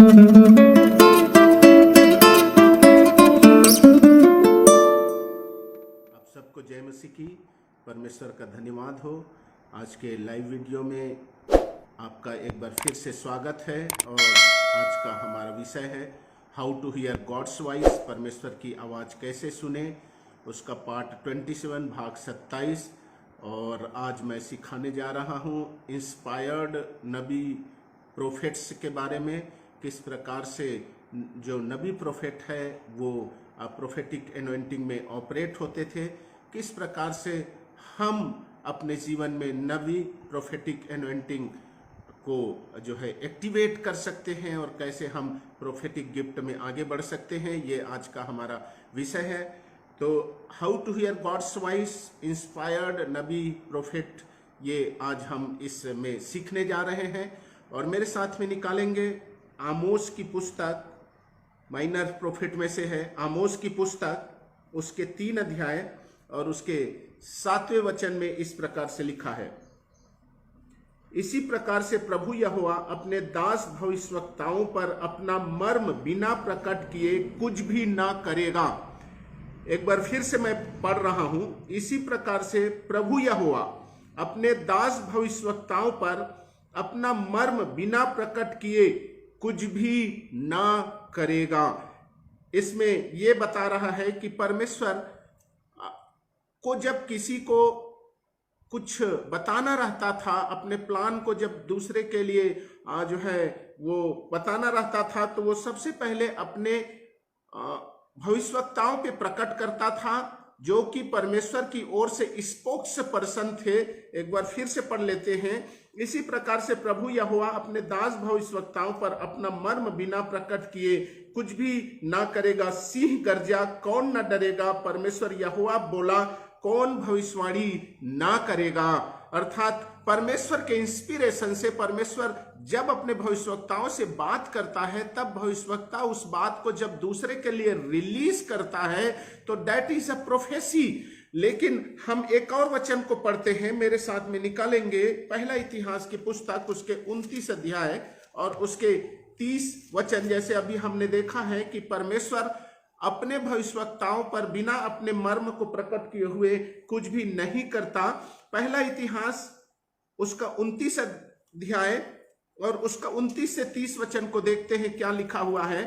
सबको जय मसीह की। परमेश्वर का धन्यवाद हो। आज के लाइव वीडियो में आपका एक बार फिर से स्वागत है और आज का हमारा विषय है how to hear God's voice, परमेश्वर की आवाज़ कैसे सुने, उसका पार्ट 27 भाग 27। और आज मैं सिखाने जा रहा हूँ इंस्पायर्ड नबी प्रोफेट्स के बारे में। किस प्रकार से जो नबी प्रोफेट है वो प्रोफेटिक एनॉइंटिंग में ऑपरेट होते थे, किस प्रकार से हम अपने जीवन में नबी प्रोफेटिक एनॉइंटिंग को जो है एक्टिवेट कर सकते हैं और कैसे हम प्रोफेटिक गिफ्ट में आगे बढ़ सकते हैं, ये आज का हमारा विषय है। तो how to hear God's voice, inspired नबी प्रोफेट, ये आज हम इसमें सीखने जा रहे हैं। और मेरे साथ में निकालेंगे आमोस की पुस्तक, माइनर प्रोफेट में से है आमोस की पुस्तक, उसके 3 अध्याय और उसके 7वें वचन में इस प्रकार से लिखा है, इसी प्रकार से प्रभु यहोवा अपने दास भविष्यवक्ताओं पर अपना मर्म बिना प्रकट किए कुछ भी ना करेगा। एक बार फिर से मैं पढ़ रहा हूं, इसी प्रकार से प्रभु यहोवा अपने दास भविष्यवक्ताओं पर अपना मर्म बिना प्रकट किए कुछ भी ना करेगा। इसमें यह बता रहा है कि परमेश्वर को जब किसी को कुछ बताना रहता था, अपने प्लान को जब दूसरे के लिए जो है वो बताना रहता था, तो वो सबसे पहले अपने भविष्यवक्ताओं पे प्रकट करता था, जो कि परमेश्वर की ओर से स्पोक्स पर्सन थे। एक बार फिर से पढ़ लेते हैं, इसी प्रकार से प्रभु यहोवा अपने दास भविष्यवक्ताओं पर अपना मर्म बिना प्रकट किए कुछ भी ना करेगा। सिंह गर्जा कौन न डरेगा, परमेश्वर यहोवा बोला कौन भविष्यवाणी ना करेगा। अर्थात परमेश्वर के इंस्पिरेशन से परमेश्वर जब अपने भविष्यवक्ताओं से बात करता है, तब भविष्यवक्ता उस बात को जब दूसरे के लिए रिलीज करता है तो दैट इज अ प्रोफेसी। लेकिन हम एक और वचन को पढ़ते हैं, मेरे साथ में निकालेंगे पहला इतिहास की पुस्तक, उसके 29 अध्याय और उसके 30 वचन। जैसे अभी हमने देखा है कि परमेश्वर अपने भविष्यवक्ताओं पर बिना अपने मर्म को प्रकट किए हुए कुछ भी नहीं करता। पहला इतिहास उसका 29 अध्याय और उसका 29 से 30 वचन को देखते हैं, क्या लिखा हुआ है।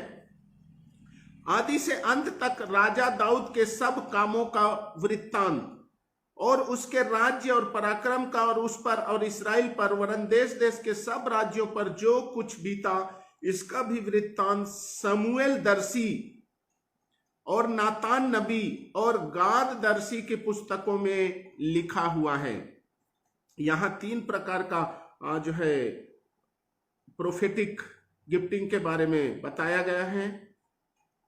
आदि से अंत तक राजा दाऊद के सब कामों का वृत्तांत और उसके राज्य और पराक्रम का और उस पर और इस्राएल पर वरन देश देश के सब राज्यों पर जो कुछ बीता, इसका भी वृत्तांत शमूएल दर्शी और नातान नबी और गाद दर्शी की पुस्तकों में लिखा हुआ है। यहां 3 प्रकार का जो है प्रोफेटिक गिफ्टिंग के बारे में बताया गया है।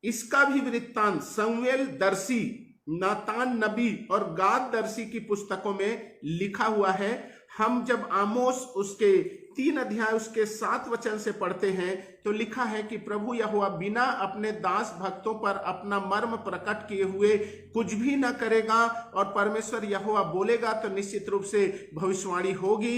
इसका भी वृत्तांत शमूएल दर्शी, नातान नबी और गाद दर्शी की पुस्तकों में लिखा हुआ है। हम जब आमोस उसके 3 अध्याय उसके 7 वचन से पढ़ते हैं तो लिखा है कि प्रभु यहोवा बिना अपने दास भक्तों पर अपना मर्म प्रकट किए हुए कुछ भी न करेगा, और परमेश्वर यहोवा बोलेगा तो निश्चित रूप से भविष्यवाणी होगी।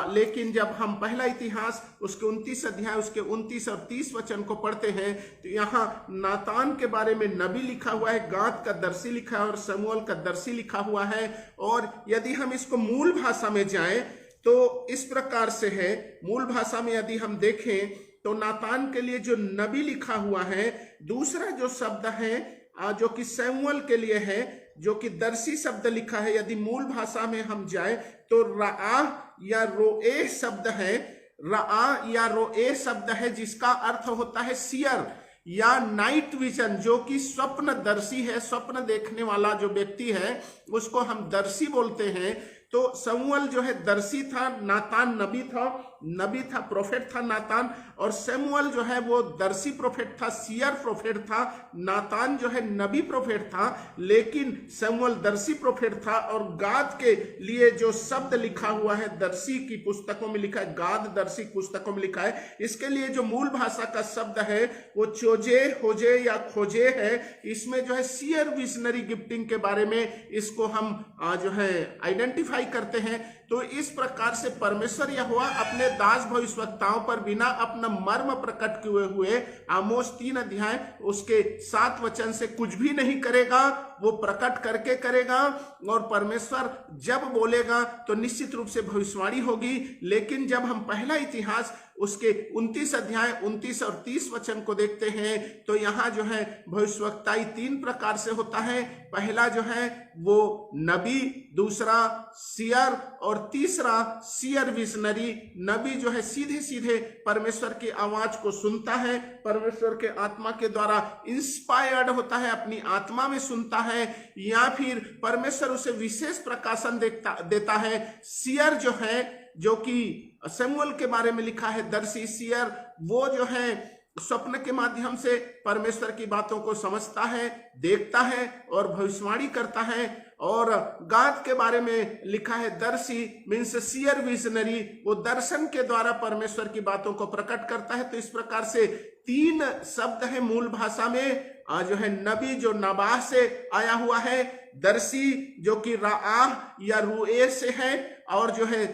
लेकिन जब हम पहला इतिहास उसके 29 अध्याय उसके 29 और 30 वचन को पढ़ते हैं तो यहाँ नातान के बारे में नबी लिखा हुआ है, गाद का दर्शी लिखा है और शमूएल का दर्शी लिखा हुआ है। और यदि हम इसको मूल भाषा में जाएं तो इस प्रकार से है। मूल भाषा में यदि हम देखें तो नातान के लिए जो नबी लिखा हुआ है, दूसरा जो शब्द है जो कि शमूएल के लिए है, जो कि दर्शी शब्द लिखा है, यदि मूल भाषा में हम जाए तो रआ या रोए शब्द है। रआ या रोए शब्द है जिसका अर्थ होता है सियर या नाइट विजन, जो कि स्वप्न दर्शी है। स्वप्न देखने वाला जो व्यक्ति है उसको हम दर्शी बोलते हैं। तो शमूएल जो है दर्शी था, नातान नबी था, प्रोफेट था नातान, और शमूएल जो है वो दर्शी प्रोफेट था, सियर प्रोफेट था। नातान जो है नबी प्रोफेट था, लेकिन शमूएल दर्शी प्रोफेट था। और गाद के लिए जो शब्द लिखा हुआ है दर्शी की पुस्तकों में लिखा है, गाद दर्शी पुस्तकों में लिखा है, इसके लिए जो मूल भाषा का शब्द है वो चोजे, होजे या खोजे है। इसमें जो है सियर विजनरी गिफ्टिंग के बारे में इसको हम जो है आइडेंटिफाई करते हैं तो इस प्रकार से परमेश्वर यहोवा अपने दास भविष्यवक्ताओं पर बिना अपना मर्म प्रकट किए हुए आमोस 3 अध्याय उसके 7 वचन से कुछ भी नहीं करेगा, वो प्रकट करके करेगा। और परमेश्वर जब बोलेगा तो निश्चित रूप से भविष्यवाणी होगी। लेकिन जब हम पहला इतिहास उसके 29 अध्याय 29 और 30 वचन को देखते हैं तो यहाँ जो है भविष्यवक्ताई 3 प्रकार से होता है। पहला जो है वो नबी, दूसरा सियर और तीसरा सियर विजनरी। नबी जो है सीधे सीधे परमेश्वर की आवाज को सुनता है, परमेश्वर के आत्मा के द्वारा इंस्पायर्ड होता है, अपनी आत्मा में सुनता है, या फिर परमेश्वर उसे विशेष प्रकाशन देता है। सियर जो है, जो कि शमूएल के बारे में लिखा है, दर्शी सियर, वो जो है स्वप्न के माध्यम से परमेश्वर की बातों को समझता है, देखता है और भविष्यवाणी करता है। और गाद के बारे में लिखा है, दर्शी मीन्स सियर विजनरी, वो दर्शन के द्वारा परमेश्वर की बातों को प्रकट करता है। तो इस प्रकार से 3 शब्द है मूल भाषा में, जो है नबी जो नबाह से आया हुआ है, दर्शी जो कि राह या रुए से है, और जो है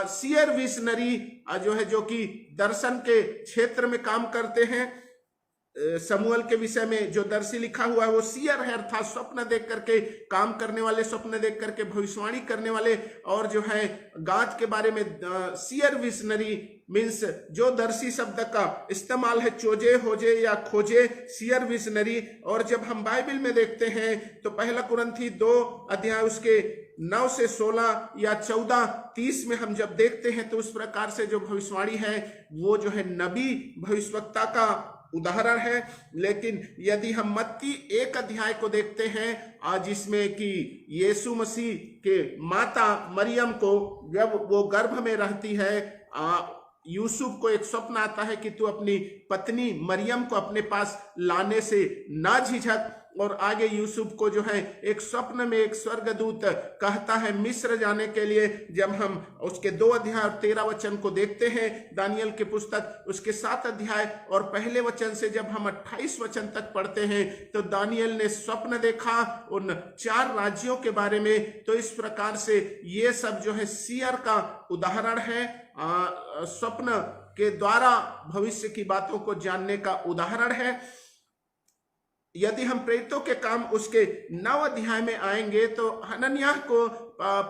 सियर विजनरी जो है जो कि दर्शन के क्षेत्र में काम करते हैं। शमूएल के विषय में जो दर्शी लिखा हुआ है वो सियर है, अर्थात स्वप्न देख करके काम करने वाले, स्वप्न देख करके भविष्यवाणी करने वाले। और जो है गाद के बारे में सियर विजनरी मीन्स जो दर्शी शब्द का इस्तेमाल है चोजे, होजे या खोजे, सियर विजनरी। और जब हम बाइबल में देखते हैं तो पहला कुरिन्थी 2 अध्याय उसके 9 से 16 या 14, 30 में हम जब देखते हैं तो उस प्रकार से जो भविष्यवाणी है वो जो है नबी भविष्यवक्ता का उदाहरण है। लेकिन यदि हम मत्ती 1 अध्याय को देखते हैं, जिसमें कि यीशु मसीह के माता मरियम को जब वो गर्भ में रहती है, यूसुफ को एक स्वप्न आता है कि तू अपनी पत्नी मरियम को अपने पास लाने से ना झिझक। और आगे यूसुफ को जो है एक स्वप्न में एक स्वर्गदूत कहता है मिस्र जाने के लिए। जब हम उसके 2 अध्याय और 13 वचन को देखते हैं, दानियल की पुस्तक उसके 7 अध्याय और पहले वचन से जब हम 28 वचन तक पढ़ते हैं तो दानियल ने स्वप्न देखा उन 4 राज्यों के बारे में। तो इस प्रकार से ये सब जो है सियर का उदाहरण है, स्वप्न के द्वारा भविष्य की बातों को जानने का उदाहरण है। यदि हम प्रेरितों के काम उसके 9 अध्याय में आएंगे तो हनन्याह को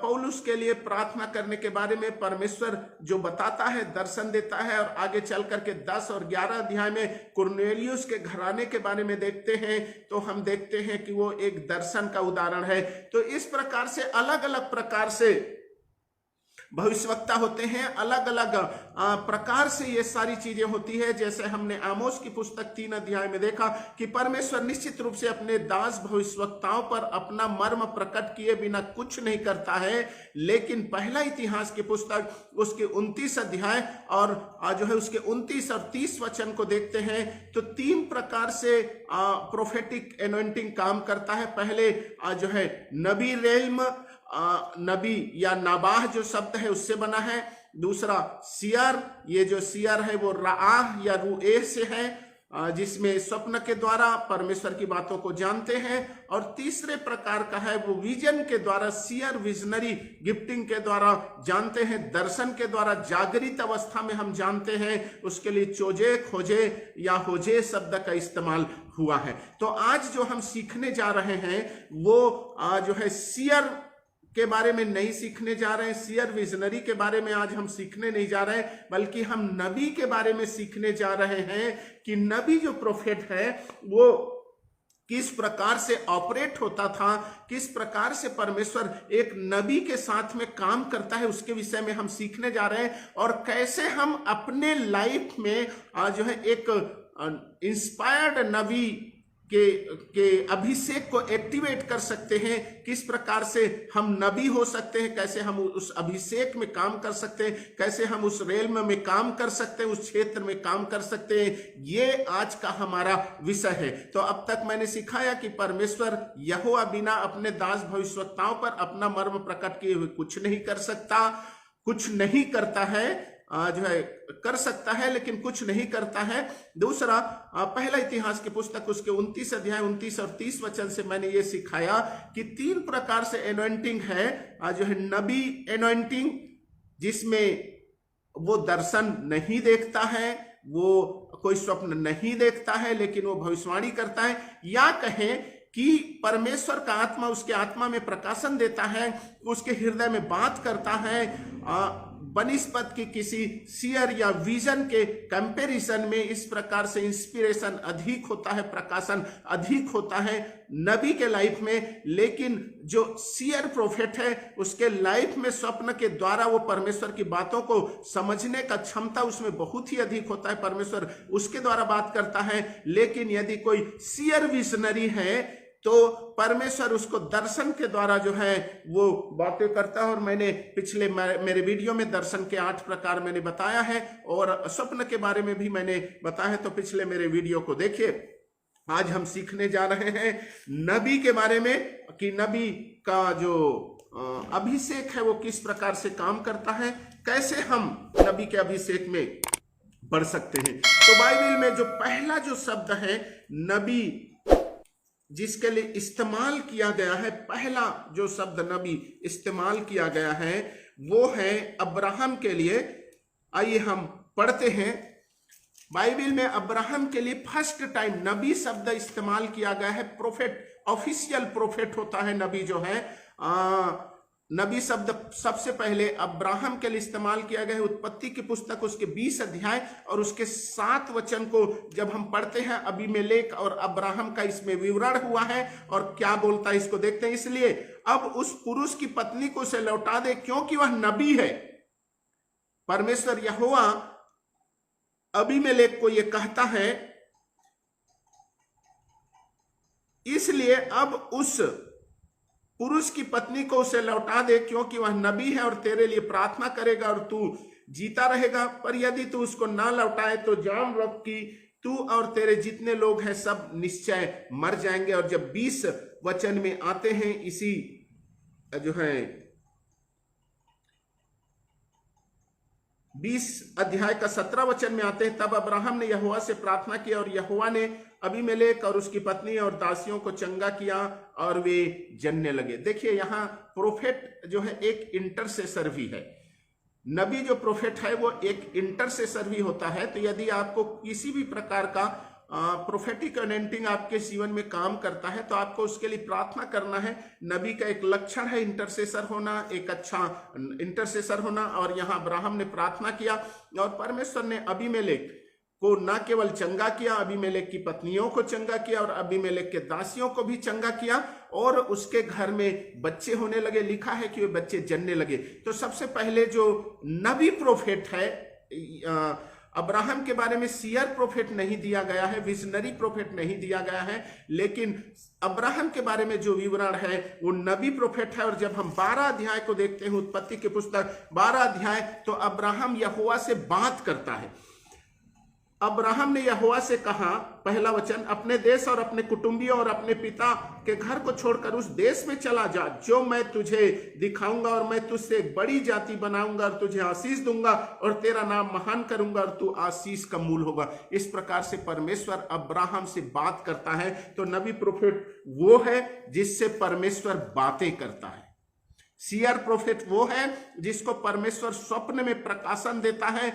पौलुस के लिए प्रार्थना करने के बारे में परमेश्वर जो बताता है, दर्शन देता है। और आगे चल करके 10 और 11 अध्याय में कुरनेलियुस के घराने के बारे में देखते हैं तो हम देखते हैं कि वो एक दर्शन का उदाहरण है। तो इस प्रकार से अलग अलग प्रकार से भविष्यवक्ता होते हैं, अलग अलग प्रकार से ये सारी चीजें होती है। जैसे हमने आमोस की पुस्तक 3 अध्याय में देखा कि परमेश्वर निश्चित रूप से अपने दास भविष्यवक्ताओं पर अपना मर्म प्रकट किए बिना कुछ नहीं करता है। लेकिन पहला इतिहास की पुस्तक उसके 29 अध्याय और जो है उसके 29 और 30 वचन को देखते हैं तो 3 प्रकार से प्रोफेटिक एनॉइंटिंग काम करता है। पहले जो है नबी रेल्म, नबी या नाबाह जो शब्द है उससे बना है। दूसरा सियर, ये जो सियर है वो राह या रुए से है, जिसमें स्वप्न के द्वारा परमेश्वर की बातों को जानते हैं। और तीसरे प्रकार का है वो विजन के द्वारा, सियर विजनरी गिफ्टिंग के द्वारा जानते हैं, दर्शन के द्वारा जागृत अवस्था में हम जानते हैं। उसके लिए चोजे, खोजे या होजे शब्द का इस्तेमाल हुआ है। तो आज जो हम सीखने जा रहे हैं वो जो है सियर के बारे में नहीं सीखने जा रहे हैं, सियर विजनरी के बारे में आज हम सीखने नहीं जा रहे हैं, बल्कि हम नबी के बारे में सीखने जा रहे हैं कि नबी जो प्रोफेट है वो किस प्रकार से ऑपरेट होता था, किस प्रकार से परमेश्वर एक नबी के साथ में काम करता है, उसके विषय में हम सीखने जा रहे हैं। और कैसे हम अपने लाइफ में जो है एक इंस्पायर्ड नबी के अभिषेक को एक्टिवेट कर सकते हैं, किस प्रकार से हम नबी हो सकते हैं, कैसे हम उस अभिषेक में काम कर सकते हैं, कैसे हम उस रेल्म में काम कर सकते हैं, उस क्षेत्र में काम कर सकते हैं, ये आज का हमारा विषय है। तो अब तक मैंने सिखाया कि परमेश्वर यहोवा बिना अपने दास भविष्यवक्ताओं पर अपना मर्म प्रकट किए हुए कुछ नहीं कर सकता, कुछ नहीं करता है, जो है कर सकता है लेकिन कुछ नहीं करता है। दूसरा, पहला इतिहास की पुस्तक उसके 29 अध्याय 29 और 30 वचन से मैंने ये सिखाया कि 3 प्रकार से एनॉइंटिंग है, जो है नबी एनॉइंटिंग, जिसमें वो दर्शन नहीं देखता है, वो कोई स्वप्न नहीं देखता है, लेकिन वो भविष्यवाणी करता है, या कहें कि परमेश्वर का आत्मा उसके आत्मा में प्रकाशन देता है, उसके हृदय में बात करता है, बनिस्पत की किसी सीयर या विजन के कंपैरिजन में इस प्रकार से इंस्पिरेशन अधिक होता है, प्रकाशन अधिक होता है नबी के लाइफ में। लेकिन जो सीयर प्रोफेट है उसके लाइफ में स्वप्न के द्वारा वो परमेश्वर की बातों को समझने का क्षमता उसमें बहुत ही अधिक होता है, परमेश्वर उसके द्वारा बात करता है। लेकिन यदि कोई सीयर विजनरी है तो परमेश्वर उसको दर्शन के द्वारा जो है वो बातें करता है। और मैंने पिछले मेरे वीडियो में दर्शन के 8 प्रकार मैंने बताया है, और स्वप्न के बारे में भी मैंने बताया है, तो पिछले मेरे वीडियो को देखिए। आज हम सीखने जा रहे हैं नबी के बारे में कि नबी का जो अभिषेक है वो किस प्रकार से काम करता है, कैसे हम नबी के अभिषेक में बढ़ सकते हैं। तो बाइबल में जो पहला जो शब्द है नबी जिसके लिए इस्तेमाल किया गया है, पहला जो शब्द नबी इस्तेमाल किया गया है वो है अब्राहम के लिए। आइए हम पढ़ते हैं। बाइबल में अब्राहम के लिए फर्स्ट टाइम नबी शब्द इस्तेमाल किया गया है। प्रोफेट, ऑफिशियल प्रोफेट होता है नबी जो है। नबी शब्द सबसे पहले अब्राहम के लिए इस्तेमाल किया गया है। उत्पत्ति की पुस्तक उसके 20 अध्याय और उसके 7 वचन को जब हम पढ़ते हैं, अबीमेलेक और अब्राहम का इसमें विवरण हुआ है और क्या बोलता है इसको देखते हैं। इसलिए अब उस पुरुष की पत्नी को उसे लौटा दे क्योंकि वह नबी है। परमेश्वर यहोवा अबीमेलेक को यह कहता है, इसलिए अब उस पुरुष की पत्नी को उसे लौटा दे क्योंकि वह नबी है और तेरे लिए प्रार्थना करेगा और तू जीता रहेगा। पर यदि तू उसको ना लौटाए तो जान रख कि तू और तेरे जितने लोग हैं सब निश्चय मर जाएंगे। और जब 20 वचन में आते हैं, इसी जो है 20 अध्याय का 17 वचन में आते हैं, तब अब्राहम ने यहोवा से प्रार्थना की और यहोवा ने अबीमेलेक और उसकी पत्नी और दासियों को चंगा किया और वे जनने लगे। देखिए यहाँ प्रोफेट जो है एक इंटरसेसर भी है। नबी जो प्रोफेट है वो एक इंटरसेसर भी होता है। तो यदि आपको किसी भी प्रकार का प्रोफेटिक अनॉइंटिंग आपके जीवन में काम करता है तो आपको उसके लिए प्रार्थना करना है। नबी का एक लक्षण है इंटरसेसर होना, एक अच्छा इंटरसेसर होना। और यहाँ अब्राहम ने प्रार्थना किया और परमेश्वर ने अबीमेलेक को न केवल चंगा किया, अबीमेलेक की पत्नियों को चंगा किया और अबीमेलेक के दासियों को भी चंगा किया और उसके घर में बच्चे होने लगे। लिखा है कि वे बच्चे जन्ने लगे। तो सबसे पहले जो नबी प्रोफेट है, अब्राहम के बारे में सीयर प्रोफेट नहीं दिया गया है, विजनरी प्रोफेट नहीं दिया गया है, लेकिन अब्राहम के बारे में जो विवरण है वो नबी प्रोफेट है। और जब हम 12 अध्याय को देखते हैं, उत्पत्ति की पुस्तक 12 अध्याय, तो अब्राहम यहोवा से बात करता है। अब्राहम ने यहोवा से कहा, पहला वचन, अपने देश और अपने कुटुंबियों और अपने पिता के घर को छोड़कर उस देश में चला जा जो मैं तुझे दिखाऊंगा, और मैं तुझसे एक बड़ी जाति बनाऊंगा और तुझे आशीष दूंगा और तेरा नाम महान करूंगा और तू आशीष का मूल होगा। इस प्रकार से परमेश्वर अब्राहम से बात करता है। तो नबी प्रोफेट वो है जिससे परमेश्वर बातें करता है। सीयर प्रोफेट वो है जिसको परमेश्वर स्वप्न में प्रकाशन देता है,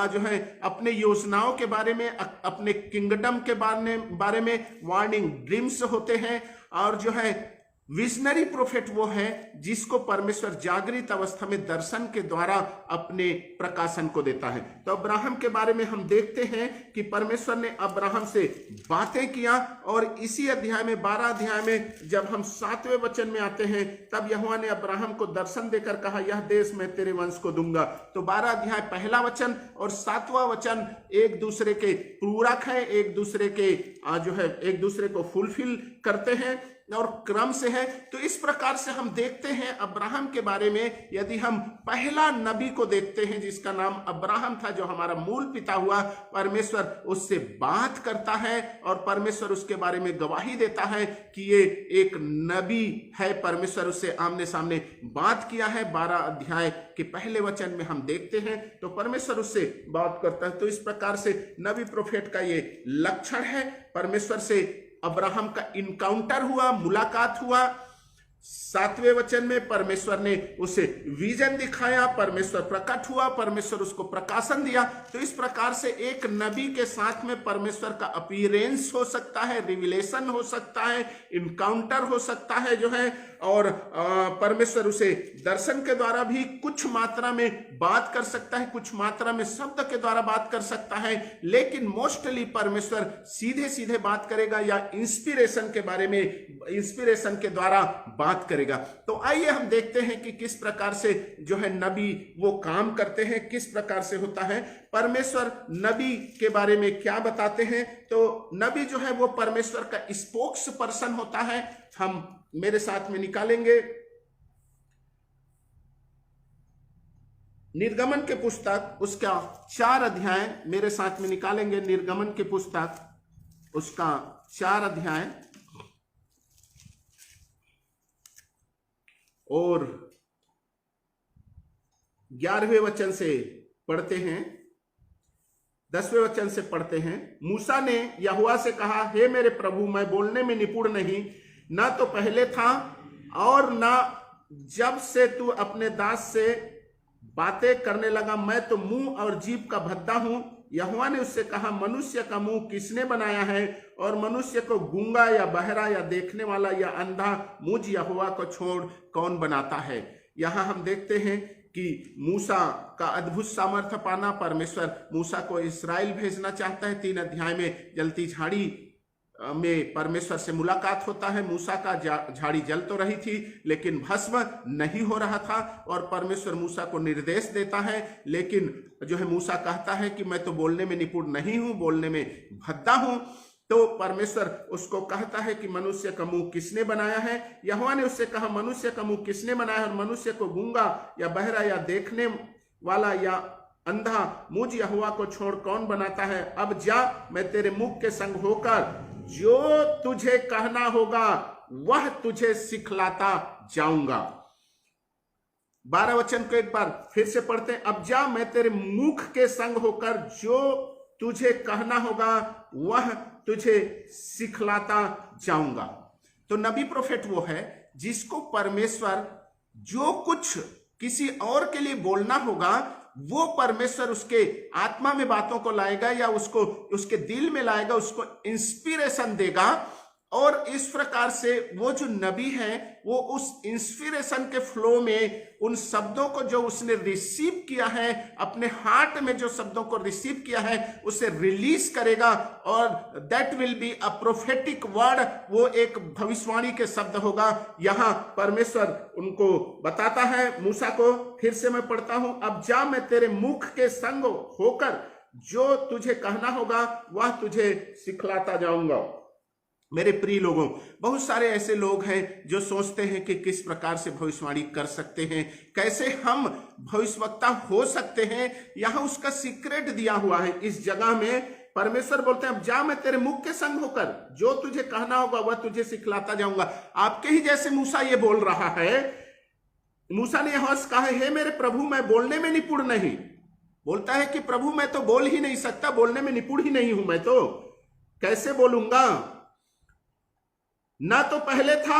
जो है अपने योजनाओं के बारे में, अपने किंगडम के बारे में वार्निंग ड्रीम्स होते हैं। और जो है विजनरी प्रोफेट वो है जिसको परमेश्वर जागृत अवस्था में दर्शन के द्वारा अपने प्रकाशन को देता है। तो अब्राहम के बारे में हम देखते हैं कि परमेश्वर ने अब्राहम से बातें किया। और इसी अध्याय में 12 अध्याय में जब हम 7वें वचन में आते हैं, तब यहोवा ने अब्राहम को दर्शन देकर कहा, यह देश मैं तेरे वंश को दूंगा। तो 12 अध्याय पहला वचन और 7वां वचन एक दूसरे के पूरक है, एक दूसरे के जो है एक दूसरे को फुलफिल करते हैं और क्रम से है। तो इस प्रकार से हम देखते हैं अब्राहम के बारे में। यदि हम पहला नबी को देखते हैं जिसका नाम अब्राहम था, जो हमारा मूल पिता हुआ, परमेश्वर उससे बात करता है और परमेश्वर उसके बारे में गवाही देता है कि ये एक नबी है। परमेश्वर उससे आमने सामने बात किया है। 12 अध्याय के पहले वचन में हम देखते हैं तो परमेश्वर उससे बात करता है। तो इस प्रकार से नबी प्रोफेट का ये लक्षण है। परमेश्वर से अब्राहम का इनकाउंटर हुआ, मुलाकात हुआ 7वें वचन में परमेश्वर ने उसे विजन दिखाया, परमेश्वर प्रकट हुआ, परमेश्वर उसको प्रकाशन दिया। तो इस प्रकार से एक नबी के साथ में परमेश्वर का अपीयरेंस हो सकता है, रिविलेशन हो सकता है, इनकाउंटर हो सकता है जो है, और परमेश्वर उसे दर्शन के द्वारा भी कुछ मात्रा में बात कर सकता है, कुछ मात्रा में शब्द के द्वारा बात कर सकता है, लेकिन मोस्टली परमेश्वर सीधे सीधे बात करेगा या इंस्पिरेशन के बारे में, इंस्पिरेशन के द्वारा बात करेगा। तो आइए हम देखते हैं कि किस प्रकार से जो है नबी वो काम करते हैं, किस प्रकार से होता है। परमेश्वर नबी के बारे में क्या बताते हैं? तो नबी जो है वो परमेश्वर का स्पोक्स पर्सन होता है। हम मेरे साथ में निकालेंगे निर्गमन के पुस्तक, उसका 4 अध्याय मेरे साथ में निकालेंगे। निर्गमन के पुस्तक उसका 4 अध्याय और 11वें वचन से पढ़ते हैं, 10वें वचन से पढ़ते हैं। मूसा ने यहोवा से कहा, हे मेरे प्रभु, मैं बोलने में निपुण नहीं, ना तो पहले था और ना जब से तू अपने दास से बातें करने लगा। मैं तो मुंह और जीभ का भद्दा हूं। यहोवा ने उससे कहा, मनुष्य का मुंह किसने बनाया है, और मनुष्य को गूंगा या बहरा या देखने वाला या अंधा मुझ यहोवा को छोड़ कौन बनाता है। यहां हम देखते हैं कि मूसा का अद्भुत सामर्थ्य पाना, परमेश्वर मूसा को इस्राएल भेजना चाहता है। 3 अध्याय में जलती झाड़ी में परमेश्वर से मुलाकात होता है। मूसा का झाड़ी जल तो रही थी लेकिन भस्म नहीं हो रहा था, और परमेश्वर मूसा को निर्देश देता है, लेकिन जो है मूसा कहता है कि मैं तो बोलने में निपुण नहीं हूं, बोलने में भद्दा हूं। तो परमेश्वर उसको कहता है कि मनुष्य का मुंह किसने बनाया है। यहोवा ने उससे कहा, मनुष्य का मुंह किसने बनाया है, और मनुष्य को गूंगा या बहरा या देखने वाला या अंधा मुझ यहोवा को छोड़ कौन बनाता है। अब जा, मैं तेरे मुख के संग होकर जो तुझे कहना होगा वह तुझे सिखलाता जाऊंगा। 12 वचन को एक बार फिर से पढ़ते हैं। अब जा, मैं तेरे मुख के संग होकर जो तुझे कहना होगा वह तुझे सिखलाता जाऊंगा। तो नबी प्रोफेट वो है जिसको परमेश्वर जो कुछ किसी और के लिए बोलना होगा वो परमेश्वर उसके आत्मा में बातों को लाएगा या उसको उसके दिल में लाएगा, उसको इंस्पिरेशन देगा, और इस प्रकार से वो जो नबी है वो उस इंस्पिरेशन के फ्लो में उन शब्दों को जो उसने रिसीव किया है, अपने हार्ट में जो शब्दों को रिसीव किया है उसे रिलीज करेगा, और that will be a prophetic word. वो एक भविष्यवाणी के शब्द होगा। यहां परमेश्वर उनको बताता है मूसा को, फिर से मैं पढ़ता हूं। अब जा, मैं तेरे मुख के संग होकर जो तुझे कहना होगा वह तुझे सिखलाता जाऊंगा। मेरे प्रिय लोगों, बहुत सारे ऐसे लोग हैं जो सोचते हैं कि किस प्रकार से भविष्यवाणी कर सकते हैं, कैसे हम भविष्यवक्ता हो सकते हैं। यहां उसका सीक्रेट दिया हुआ है। इस जगह में परमेश्वर बोलते हैं, अब जा, मैं तेरे मुख के संग होकर जो तुझे कहना होगा वह तुझे सिखलाता जाऊंगा। आपके ही जैसे मूसा ये बोल रहा है। मूसा ने यहां कहा, हे मेरे प्रभु, मैं बोलने में निपुण नहीं। बोलता है कि प्रभु मैं तो बोल ही नहीं सकता, बोलने में निपुण ही नहीं हूं, मैं तो कैसे बोलूंगा। ना तो पहले था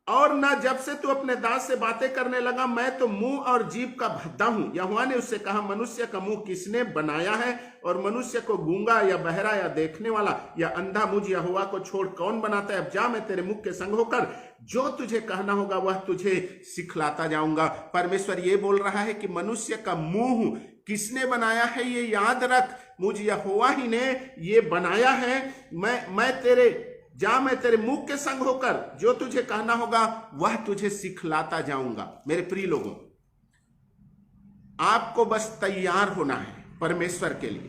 और ना जब से तू अपने दास से बातें करने लगा। मैं तो मुंह और जीभ का भद्दा हूं। यहोवा ने उससे कहा, मनुष्य का मुंह किसने बनाया है, और मनुष्य को गूंगा या बहरा या देखने वाला या अंधा मुझ यहोवा को छोड़ कौन बनाता है। अब जा, मैं तेरे मुख के संग होकर जो तुझे कहना होगा वह तुझे सिखलाता जाऊंगा। परमेश्वर ये बोल रहा है कि मनुष्य का मुंह किसने बनाया है, ये याद रख, मुझ यहोवा ही ने ये बनाया है। मैं तेरे मुख के संग होकर जो तुझे कहना होगा वह तुझे सिखलाता जाऊंगा। मेरे प्रिय लोगों, आपको बस तैयार होना है परमेश्वर के लिए।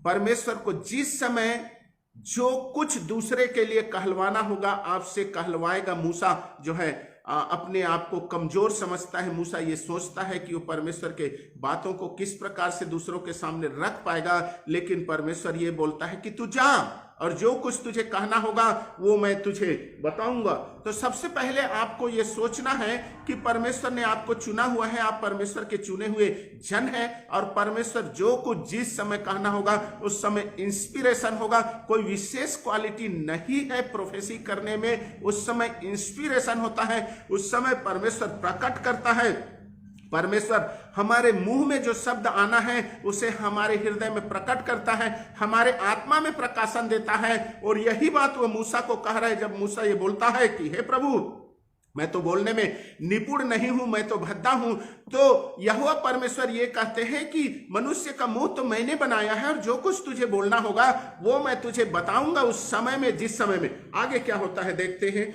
परमेश्वर को जिस समय जो कुछ दूसरे के लिए कहलवाना होगा आपसे कहलवाएगा। मूसा जो है अपने आप को कमजोर समझता है। मूसा ये सोचता है कि वो परमेश्वर के बातों को किस प्रकार से दूसरों के सामने रख पाएगा, लेकिन परमेश्वर ये बोलता है कि तू जा और जो कुछ तुझे कहना होगा वो मैं तुझे बताऊंगा। तो सबसे पहले आपको ये सोचना है कि परमेश्वर ने आपको चुना हुआ है, आप परमेश्वर के चुने हुए जन हैं, और परमेश्वर जो कुछ जिस समय कहना होगा उस समय इंस्पिरेशन होगा। कोई विशेष क्वालिटी नहीं है प्रोफेसी करने में, उस समय इंस्पिरेशन होता है, उस समय परमेश्वर प्रकट करता है। परमेश्वर हमारे मुंह में जो शब्द आना है उसे हमारे हृदय में प्रकट करता है, हमारे आत्मा में प्रकाशन देता है। और यही बात वो मूसा को कह रहा है जब मूसा ये बोलता है कि हे प्रभु, मैं तो बोलने में निपुण नहीं हूं, मैं तो भद्दा हूं। तो यहोवा परमेश्वर ये कहते हैं कि मनुष्य का मुंह तो मैंने बनाया है, और जो कुछ तुझे बोलना होगा वो मैं तुझे बताऊंगा उस समय में, जिस समय में। आगे क्या होता है देखते हैं।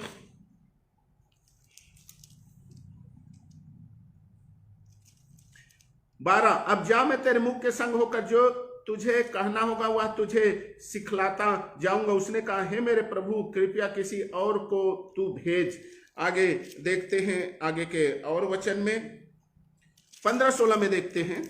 12, अब जा मैं तेरे मुख के संग होकर जो तुझे कहना होगा वह तुझे सिखलाता जाऊंगा। उसने कहा, हे मेरे प्रभु, कृपया किसी और को तू भेज। आगे देखते हैं, आगे के और वचन में 15-16 में देखते हैं।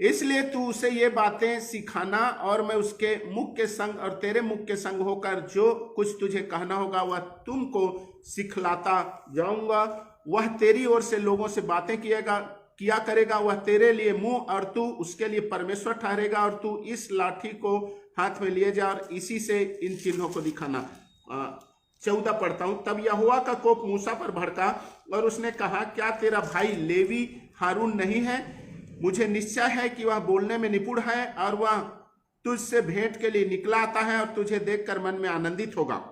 इसलिए तू उसे ये बातें सिखाना, और मैं उसके मुख के संग और तेरे मुख के संग होकर जो कुछ तुझे कहना होगा वह तुमको सिखलाता जाऊंगा। वह तेरी ओर से लोगों से बातें किया करेगा, वह तेरे लिए मुंह और तू उसके लिए परमेश्वर ठहरेगा। और तू इस लाठी को हाथ में लिए जा और इसी से इन चिन्हों को दिखाना। 14 पढ़ता हूं। तब यहोवा का कोप मूसा पर भड़का और उसने कहा, क्या तेरा भाई लेवी हारून नहीं है? मुझे निश्चय है कि वह बोलने में निपुण है, और वह तुझसे भेंट के लिए निकला आता है और तुझे देखकर मन में आनंदित होगा।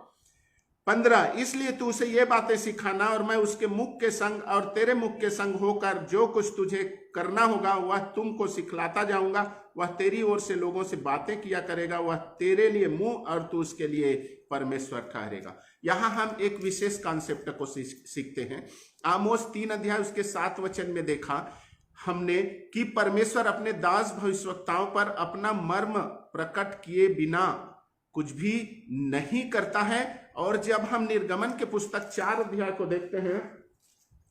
15, इसलिए तू उसे ये बातें सिखाना, और मैं उसके मुख के संग और तेरे मुख के संग होकर जो कुछ तुझे करना होगा वह तुमको सिखलाता जाऊंगा। वह तेरी ओर से लोगों से बातें किया करेगा, वह तेरे लिए मुंह और तू उसके लिए परमेश्वर ठहरेगा। यहां हम एक विशेष कॉन्सेप्ट को सीखते हैं। आमोस 3 अध्याय उसके 7 वचन में देखा हमने कि परमेश्वर अपने दास भविष्यवक्ताओं पर अपना मर्म प्रकट किए बिना कुछ भी नहीं करता है। और जब हम निर्गमन के पुस्तक 4 अध्याय को देखते हैं,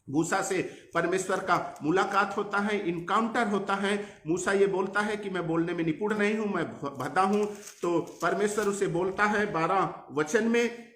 मूसा से परमेश्वर का मुलाकात होता है, इनकाउंटर होता है। मूसा ये बोलता है कि मैं बोलने में निपुण नहीं हूं, मैं भद्दा हूं। तो परमेश्वर उसे बोलता है 12 वचन में,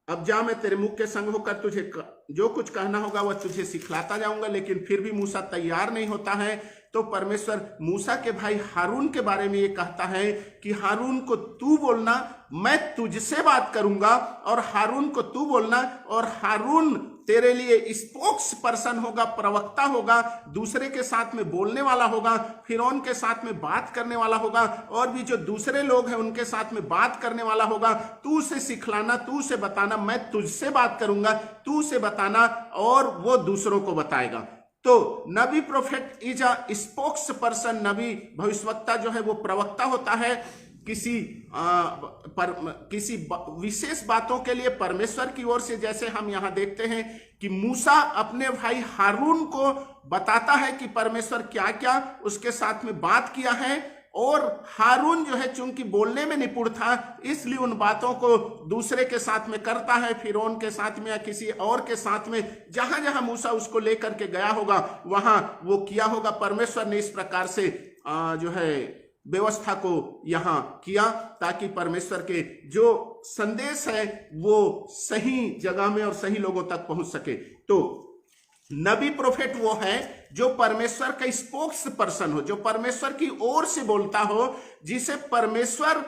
अब जा मैं तेरे मुख के संग होकर तुझे जो कुछ कहना होगा वह तुझे सिखलाता जाऊंगा। लेकिन फिर भी मूसा तैयार नहीं होता है। तो परमेश्वर मूसा के भाई हारून के बारे में ये कहता है कि हारून को तू बोलना, मैं तुझसे बात करूंगा, और हारून को तू बोलना, और हारून तेरे लिए स्पोक्स पर्सन होगा, प्रवक्ता होगा, दूसरे के साथ में बोलने वाला होगा, फिरौन के साथ में बात करने वाला होगा, और भी जो दूसरे लोग हैं उनके साथ में बात करने वाला होगा। तू उसे सिखलाना, तू उसे बताना, मैं तुझसे बात करूंगा, तू उसे बताना, और वो दूसरों को बताएगा। तो नबी prophet is a spokesperson. नबी भविष्यवक्ता जो है वो प्रवक्ता होता है किसी विशेष बातों के लिए परमेश्वर की ओर से। जैसे हम यहां देखते हैं कि मूसा अपने भाई हारून को बताता है कि परमेश्वर क्या क्या उसके साथ में बात किया है, और हारून जो है चूंकि बोलने में निपुण था इसलिए उन बातों को दूसरे के साथ में करता है, फिरौन के साथ में या किसी और के साथ में, जहां जहां मूसा उसको लेकर के गया होगा वहां वो किया होगा। परमेश्वर ने इस प्रकार से जो है व्यवस्था को यहां किया ताकि परमेश्वर के जो संदेश है वो सही जगह में और सही लोगों तक पहुंच सके। तो नबी प्रोफेट वो है जो परमेश्वर का स्पोक्स पर्सन हो, जो परमेश्वर की ओर से बोलता हो, जिसे परमेश्वर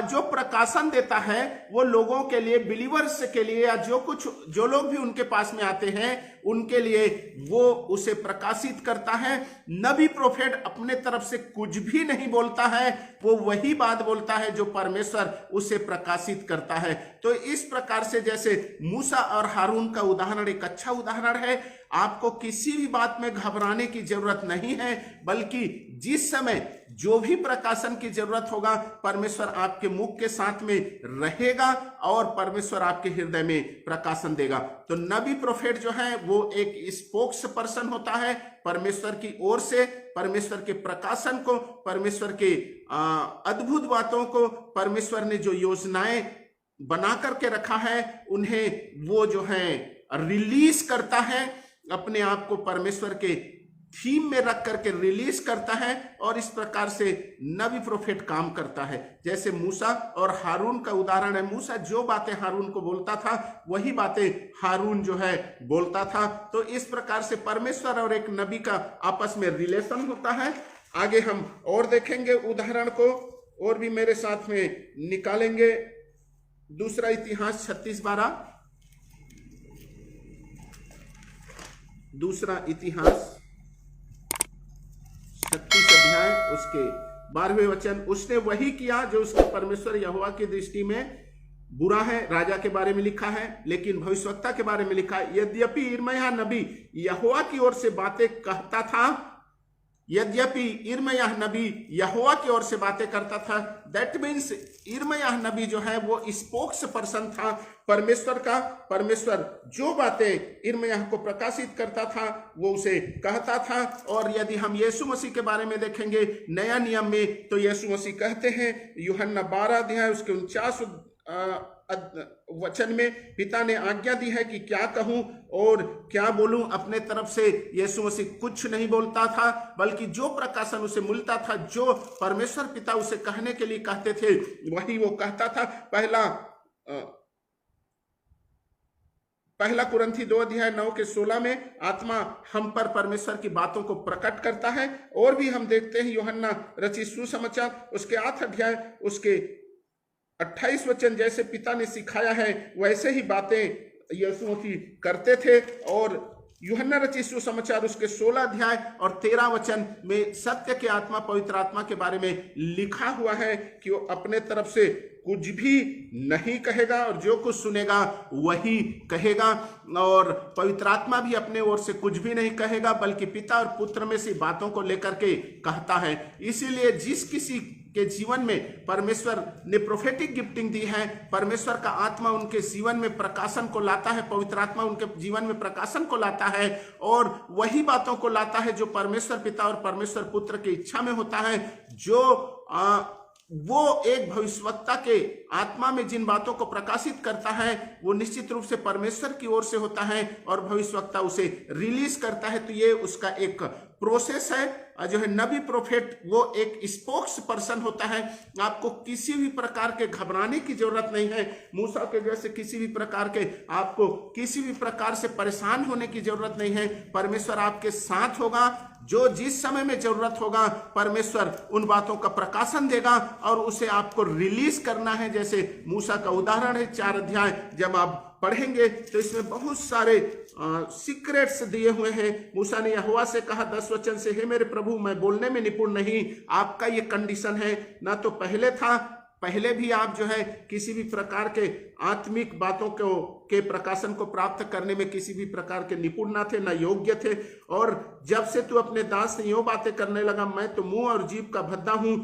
जो प्रकाशन देता है वो लोगों के लिए, बिलीवर्स के लिए, या जो लोग भी उनके पास में आते हैं उनके लिए वो उसे प्रकाशित करता है। नबी प्रोफेट अपने तरफ से कुछ भी नहीं बोलता है, वो वही बात बोलता है जो परमेश्वर उसे प्रकाशित करता है। तो इस प्रकार से जैसे मूसा और हारून का उदाहरण एक अच्छा उदाहरण है। आपको किसी भी बात में घबराने की जरूरत नहीं है, बल्कि जिस समय जो भी प्रकाशन की जरूरत होगा परमेश्वर आपके मुख के साथ में रहेगा और परमेश्वर आपके हृदय में प्रकाशन देगा। तो नबी प्रोफेट जो है वो एक स्पोक्स पर्सन होता है परमेश्वर की ओर से, परमेश्वर के प्रकाशन को, परमेश्वर के अद्भुत बातों को, परमेश्वर ने जो योजनाएं बना करके रखा है उन्हें वो जो है रिलीज करता है, अपने आप को परमेश्वर के थीम में रख करके रिलीज करता है और इस प्रकार से नबी प्रोफेट काम करता है। जैसे मूसा और हारून का उदाहरण है। मूसा जो बातें हारून को बोलता था वही बातें हारून जो है बोलता था। तो इस प्रकार से परमेश्वर और एक नबी का आपस में रिलेशन होता है। आगे हम और देखेंगे उदाहरण को, और भी मेरे साथ में निकालेंगे। दूसरा इतिहास 36:12, दूसरा इतिहास 36 अध्याय उसके 12वें वचन। उसने वही किया जो उसके परमेश्वर यहोवा की दृष्टि में बुरा है। राजा के बारे में लिखा है, लेकिन भविष्यवक्ता के बारे में लिखा है, यद्यपि यिर्मयाह नबी यहोवा की ओर से बातें कहता था, यद्यपि यिर्मयाह नबी यहोवा की ओर से बातें करता था। दैट मीन्स यिर्मयाह नबी जो है वो स्पोक्स पर्सन था परमेश्वर का। परमेश्वर जो बातें यिर्मयाह को प्रकाशित करता था वो उसे कहता था। और यदि हम यीशु मसीह के बारे में देखेंगे नया नियम में, तो यीशु मसीह कहते हैं यूहन्ना 12 अध्याय उसके 49 वचन में, पिता ने आज्ञा दी है कि क्या कहूं और क्या बोलूं। अपने तरफ से यीशु मसीह कुछ नहीं बोलता था, बल्कि जो प्रकाशन उसे मिलता था, जो परमेश्वर पिता उसे कहने के लिए कहते थे, वही वो कहता था। पहला कुरिन्थी 2 अध्याय 9 के 16 में आत्मा हम पर परमेश्वर की बातों को प्रकट करता है। और भी हम देखते हैं यूहन्ना रचित सुसमाचार उसके 8 अध्याय उसके 28 वचन, जैसे पिता ने सिखाया है वैसे ही बातें यीशु मसीह करते थे। और यूहन्ना रचित सुसमाचार उसके 16 अध्याय और 13 वचन में सत्य के आत्मा पवित्र आत्मा के बारे में लिखा हुआ है कि वो अपने तरफ से कुछ भी नहीं कहेगा और जो कुछ सुनेगा वही कहेगा। और पवित्र आत्मा भी अपने ओर से कुछ भी नहीं कहेगा, बल्कि पिता और पुत्र में से बातों को लेकर के कहता है। इसीलिए जिस किसी के जीवन में परमेश्वर ने प्रोफेटिक गिफ्टिंग दी है, परमेश्वर का आत्मा उनके जीवन में प्रकाशन को लाता है, पवित्र आत्मा उनके जीवन में प्रकाशन को लाता है और वही बातों को लाता है जो परमेश्वर पिता और परमेश्वर पुत्र की इच्छा में होता है। जो वो एक भविष्यवक्ता के आत्मा में जिन बातों को प्रकाशित करता है वो निश्चित रूप से परमेश्वर की ओर से होता है और भविष्यवक्ता उसे रिलीज करता है। तो ये उसका एक प्रोसेस है। जो है नबी प्रोफेट वो एक स्पोक्स पर्सन होता है। आपको किसी भी प्रकार के घबराने की जरूरत नहीं है। मूसा के जैसे किसी भी प्रकार के आपको किसी भी प्रकार से परेशान होने की जरूरत नहीं है। परमेश्वर आपके साथ होगा। जो जिस समय में जरूरत होगा परमेश्वर उन बातों का प्रकाशन देगा और उसे आपको रिलीज करना है। जैसे मूसा का उदाहरण है 4 अध्याय जब आप पढ़ेंगे तो इसमें बहुत सारे सीक्रेट्स दिए हुए हैं। मूसा ने यहोवा से कहा 10 वचन से, हे मेरे प्रभु मैं बोलने में निपुण नहीं। आपका ये कंडीशन है, ना तो पहले था, पहले भी आप जो है किसी भी प्रकार के आत्मिक बातों के प्रकाशन को प्राप्त करने में किसी भी प्रकार के निपुण ना थे, ना योग्य थे। और जब से तू अपने दास से यूं बातें करने लगा, मैं तो मुंह और जीभ का भद्दा हूं।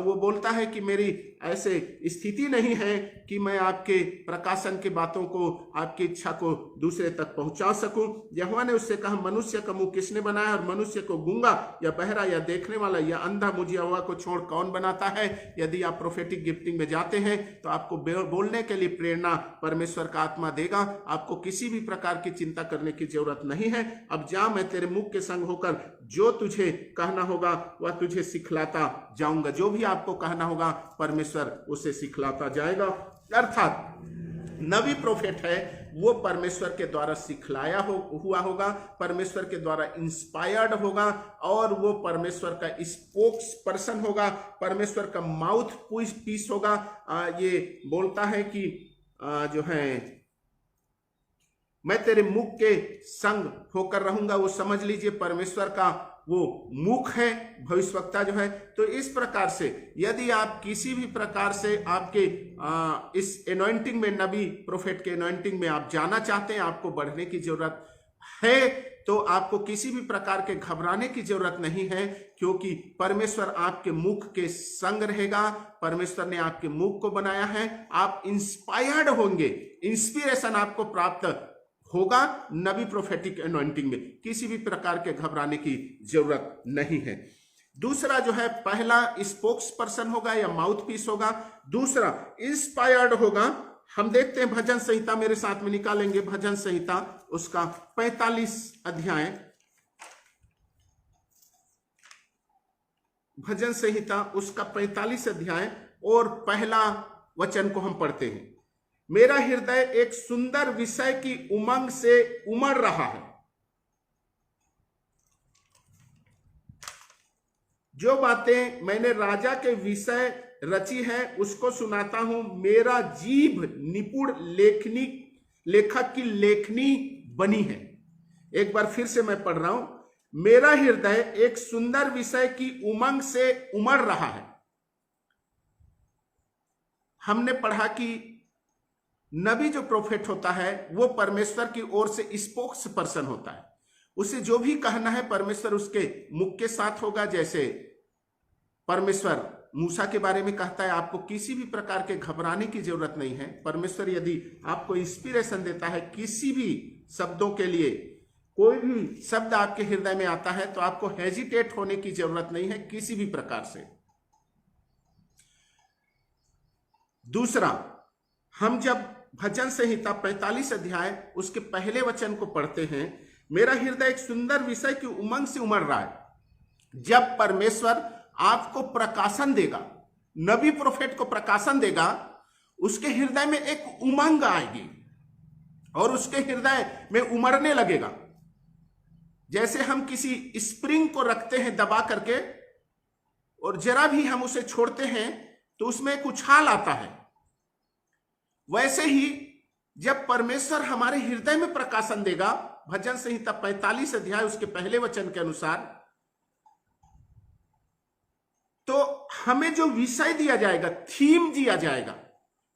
वो बोलता है कि मेरी ऐसे स्थिति नहीं है कि मैं आपके प्रकाशन की बातों को, आपकी इच्छा को दूसरे तक पहुंचा सकूं। यहोवा ने उससे कहा, मनुष्य का मुंह किसने बनाया और मनुष्य को गूंगा या बहरा या देखने वाला या अंधा मुझे यहोवा को छोड़ कौन बनाता है। यदि आप प्रोफेटिक गिफ्टिंग में जाते हैं तो आपको बोलने के लिए प्रेरणा परमेश्वर का आत्मा देगा। आपको किसी भी प्रकार की चिंता करने की जरूरत नहीं है। अब जा, मैं तेरे मुख के संग होकर जो तुझे कहना होगा वह तुझे सिखलाता जाऊंगा। जो भी आपको कहना होगा परमेश्वर उसे सिखलाता जाएगा। अर्थात नबी प्रोफेट है वो परमेश्वर के द्वारा सिखलाया हुआ होगा, परमेश्वर के द्वारा इंस्पायर्ड होगा और वो परमेश्वर का स्पोक्स पर्सन होगा, परमेश्वर का माउथ पीस होगा। ये बोलता है कि जो है मैं तेरे मुख के संग होकर रहूंगा। वो समझ लीजिए परमेश्वर का वो मुख है भविष्यवक्ता जो है। तो इस प्रकार से यदि आप किसी भी प्रकार से आपके इस एनॉइंटिंग में, नबी प्रोफेट के एनॉइंटिंग में आप जाना चाहते हैं, आपको बढ़ने की जरूरत है, तो आपको किसी भी प्रकार के घबराने की जरूरत नहीं है, क्योंकि परमेश्वर आपके मुख के संग रहेगा। परमेश्वर ने आपके मुख को बनाया है। आप इंस्पायर्ड होंगे, इंस्पिरेशन आपको प्राप्त होगा नबी प्रोफेटिक एनॉइंटिंग में। किसी भी प्रकार के घबराने की जरूरत नहीं है। दूसरा जो है, पहला स्पोक्स पर्सन होगा या माउथ पीस होगा, दूसरा इंस्पायर्ड होगा। हम देखते हैं भजन संहिता, मेरे साथ में निकालेंगे भजन संहिता उसका 45 अध्याय भजन संहिता उसका 45 अध्याय और पहला वचन को हम पढ़ते हैं। मेरा हृदय एक सुंदर विषय की उमंग से उमड़ रहा है। जो बातें मैंने राजा के विषय रची है उसको सुनाता हूं। मेरा जीभ निपुण लेखक की लेखनी बनी है। एक बार फिर से मैं पढ़ रहा हूं। मेरा हृदय एक सुंदर विषय की उमंग से उमड़ रहा है। हमने पढ़ा कि नबी जो प्रोफेट होता है वो परमेश्वर की ओर से स्पोक्स पर्सन होता है। उसे जो भी कहना है परमेश्वर उसके मुख के साथ होगा। जैसे परमेश्वर मूसा के बारे में कहता है, आपको किसी भी प्रकार के घबराने की जरूरत नहीं है। परमेश्वर यदि आपको इंस्पिरेशन देता है किसी भी शब्दों के लिए, कोई भी शब्द आपके हृदय में आता है तो आपको हेजिटेट होने की जरूरत नहीं है किसी भी प्रकार से। दूसरा, हम जब भजन संहिता 45 अध्याय उसके पहले वचन को पढ़ते हैं, मेरा हृदय एक सुंदर विषय की उमंग से उमड़ रहा है। जब परमेश्वर आपको प्रकाशन देगा, नबी प्रोफेट को प्रकाशन देगा, उसके हृदय में एक उमंग आएगी और उसके हृदय में उमड़ने लगेगा। जैसे हम किसी स्प्रिंग को रखते हैं दबा करके और जरा भी हम उसे छोड़ते हैं तो उसमें एक उछाल आता है। वैसे ही जब परमेश्वर हमारे हृदय में प्रकाशन देगा, भजन संहिता 45 अध्याय उसके पहले वचन के अनुसार, तो हमें जो विषय दिया जाएगा, थीम दिया जाएगा।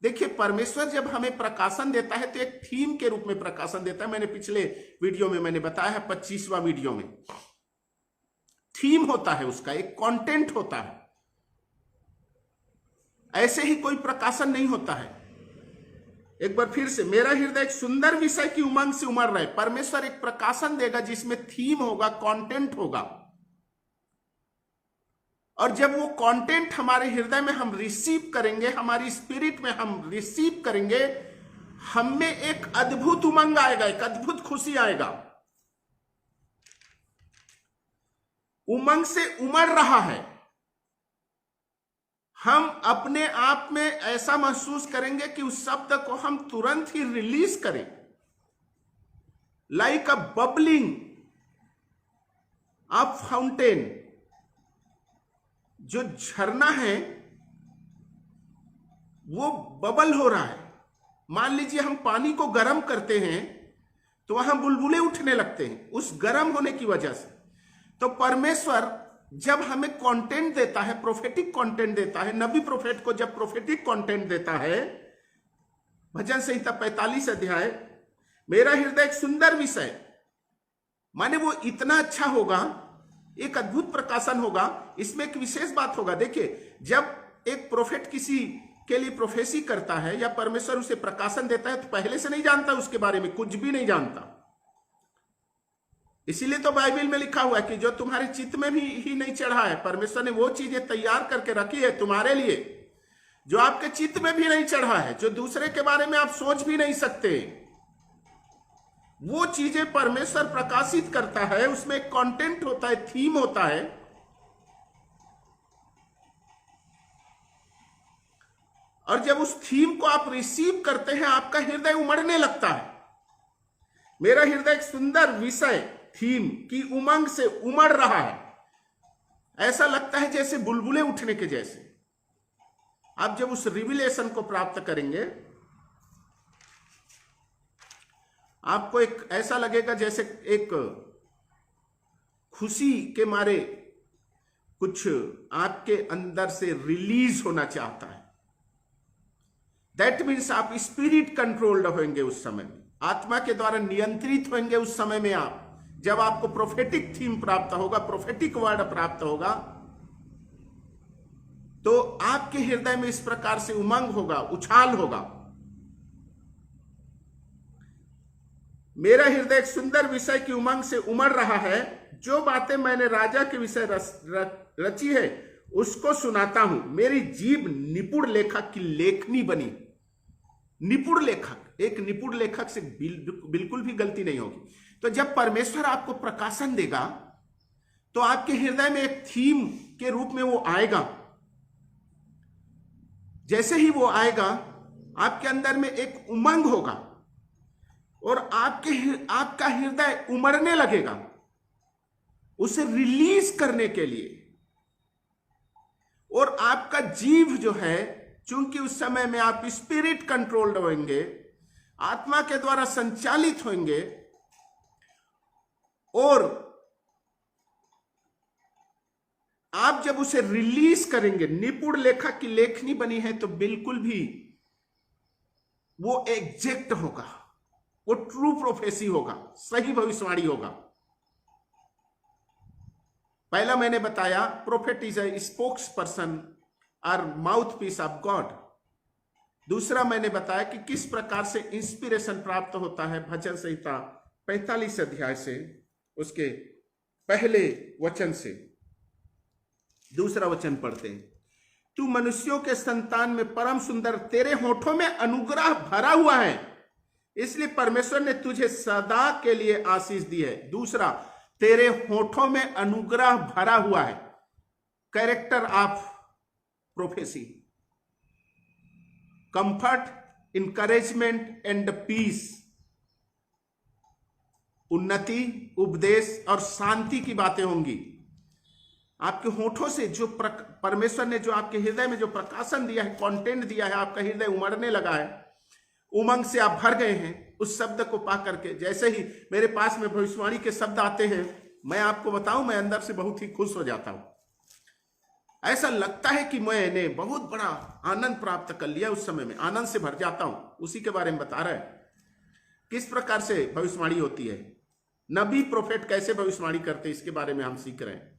देखिए, परमेश्वर जब हमें प्रकाशन देता है तो एक थीम के रूप में प्रकाशन देता है। मैंने पिछले वीडियो में मैंने बताया है, 25वां वीडियो में, थीम होता है उसका, एक कंटेंट होता है। ऐसे ही कोई प्रकाशन नहीं होता है। एक बार फिर से, मेरा हृदय एक सुंदर विषय की उमंग से उमड़ रहा है। परमेश्वर एक प्रकाशन देगा जिसमें थीम होगा, कंटेंट होगा, और जब वो कंटेंट हमारे हृदय में हम रिसीव करेंगे, हमारी स्पिरिट में हम रिसीव करेंगे, हम में एक अद्भुत उमंग आएगा, एक अद्भुत खुशी आएगा। उमंग से उमड़ रहा है। हम अपने आप में ऐसा महसूस करेंगे कि उस शब्द को हम तुरंत ही रिलीज करें, like a bubbling of fountain. जो झरना है वो बबल हो रहा है। मान लीजिए हम पानी को गर्म करते हैं तो वहां बुलबुले उठने लगते हैं उस गर्म होने की वजह से। तो परमेश्वर जब हमें कंटेंट देता है, प्रोफेटिक कंटेंट देता है, नबी प्रोफेट को जब प्रोफेटिक कंटेंट देता है, भजन संहिता 45 अध्याय, मेरा हृदय एक सुंदर विषय, माने वो इतना अच्छा होगा, एक अद्भुत प्रकाशन होगा। इसमें एक विशेष बात होगा। देखिए, जब एक प्रोफेट किसी के लिए प्रोफेसी करता है या परमेश्वर उसे प्रकाशन देता है तो पहले से नहीं जानता, उसके बारे में कुछ भी नहीं जानता। इसीलिए तो बाइबल में लिखा हुआ है कि जो तुम्हारे चित्त में भी ही नहीं चढ़ा है, परमेश्वर ने वो चीजें तैयार करके रखी है तुम्हारे लिए जो आपके चित्त में भी नहीं चढ़ा है, जो दूसरे के बारे में आप सोच भी नहीं सकते। वो चीजें परमेश्वर प्रकाशित करता है, उसमें एक कंटेंट होता है, थीम होता है। और जब उस थीम को आप रिसीव करते हैं, आपका हृदय उमड़ने लगता है। मेरा हृदय एक सुंदर विषय, थीम की उमंग से उमड़ रहा है। ऐसा लगता है जैसे बुलबुले उठने के जैसे। आप जब उस रिविलेशन को प्राप्त करेंगे, आपको एक ऐसा लगेगा जैसे एक खुशी के मारे कुछ आपके अंदर से रिलीज होना चाहता है। दैट मीन्स आप स्पिरिट कंट्रोल्ड होंगे उस समय में, आत्मा के द्वारा नियंत्रित होंगे उस समय में। आप जब आपको प्रोफेटिक थीम प्राप्त होगा, प्रोफेटिक वर्ड प्राप्त होगा, तो आपके हृदय में इस प्रकार से उमंग होगा, उछाल होगा। मेरा हृदय एक सुंदर विषय की उमंग से उमड़ रहा है। जो बातें मैंने राजा के विषय रची है उसको सुनाता हूं। मेरी जीभ निपुण लेखक की लेखनी बनी। निपुण लेखक, एक निपुण लेखक से बिल्कुल भी गलती नहीं होगी। तो जब परमेश्वर आपको प्रकाशन देगा तो आपके हृदय में एक थीम के रूप में वो आएगा। जैसे ही वो आएगा, आपके अंदर में एक उमंग होगा और आपका हृदय उमड़ने लगेगा उसे रिलीज करने के लिए। और आपका जीव जो है, चूंकि उस समय में आप स्पिरिट कंट्रोल्ड होंगे, आत्मा के द्वारा संचालित होंगे, और आप जब उसे रिलीज करेंगे, निपुण लेखक की लेखनी बनी है तो बिल्कुल भी वो एग्जैक्ट होगा, वो ट्रू प्रोफेसी होगा, सही भविष्यवाणी होगा। पहला मैंने बताया prophet is a spokesperson और माउथ पीस ऑफ गॉड। दूसरा मैंने बताया कि किस प्रकार से इंस्पिरेशन प्राप्त होता है भजन संहिता 45 अध्याय से, उसके पहले वचन से। दूसरा वचन पढ़ते हैं, तू मनुष्यों के संतान में परम सुंदर, तेरे होठों में अनुग्रह भरा हुआ है, इसलिए परमेश्वर ने तुझे सदा के लिए आशीष दी है। दूसरा, तेरे होठों में अनुग्रह भरा हुआ है, character of prophecy, comfort, encouragement and peace, उन्नति, उपदेश और शांति की बातें होंगी। आपके होठों से जो परमेश्वर ने जो आपके हृदय में जो प्रकाशन दिया है, कंटेंट दिया है, आपका हृदय उमड़ने लगा है, उमंग से आप भर गए हैं उस शब्द को पा करके। जैसे ही मेरे पास में भविष्यवाणी के शब्द आते हैं, मैं आपको बताऊं, मैं अंदर से बहुत ही खुश हो जाता हूं। ऐसा लगता है कि मैंने बहुत बड़ा आनंद प्राप्त कर लिया। उस समय में आनंद से भर जाता हूं। उसी के बारे में बता रहा है किस प्रकार से भविष्यवाणी होती है, नबी प्रोफेट कैसे भविष्यवाणी करते, इसके बारे में हम सीख रहे हैं।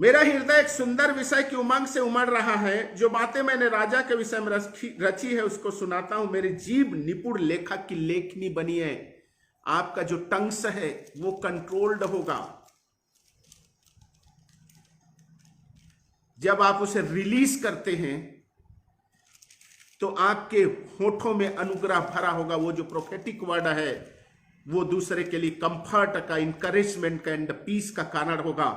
मेरा हृदय एक सुंदर विषय की उमंग से उमड़ रहा है। जो बातें मैंने राजा के विषय में रची है उसको सुनाता हूं। मेरी जीभ निपुण लेखक की लेखनी बनी है। आपका जो टंग्स है वो कंट्रोल्ड होगा। जब आप उसे रिलीज करते हैं तो आपके होठों में अनुग्रह भरा होगा। वो जो प्रोफेटिक वर्ड है वो दूसरे के लिए कंफर्ट का, इंकरेजमेंट का एंड पीस का कारण होगा।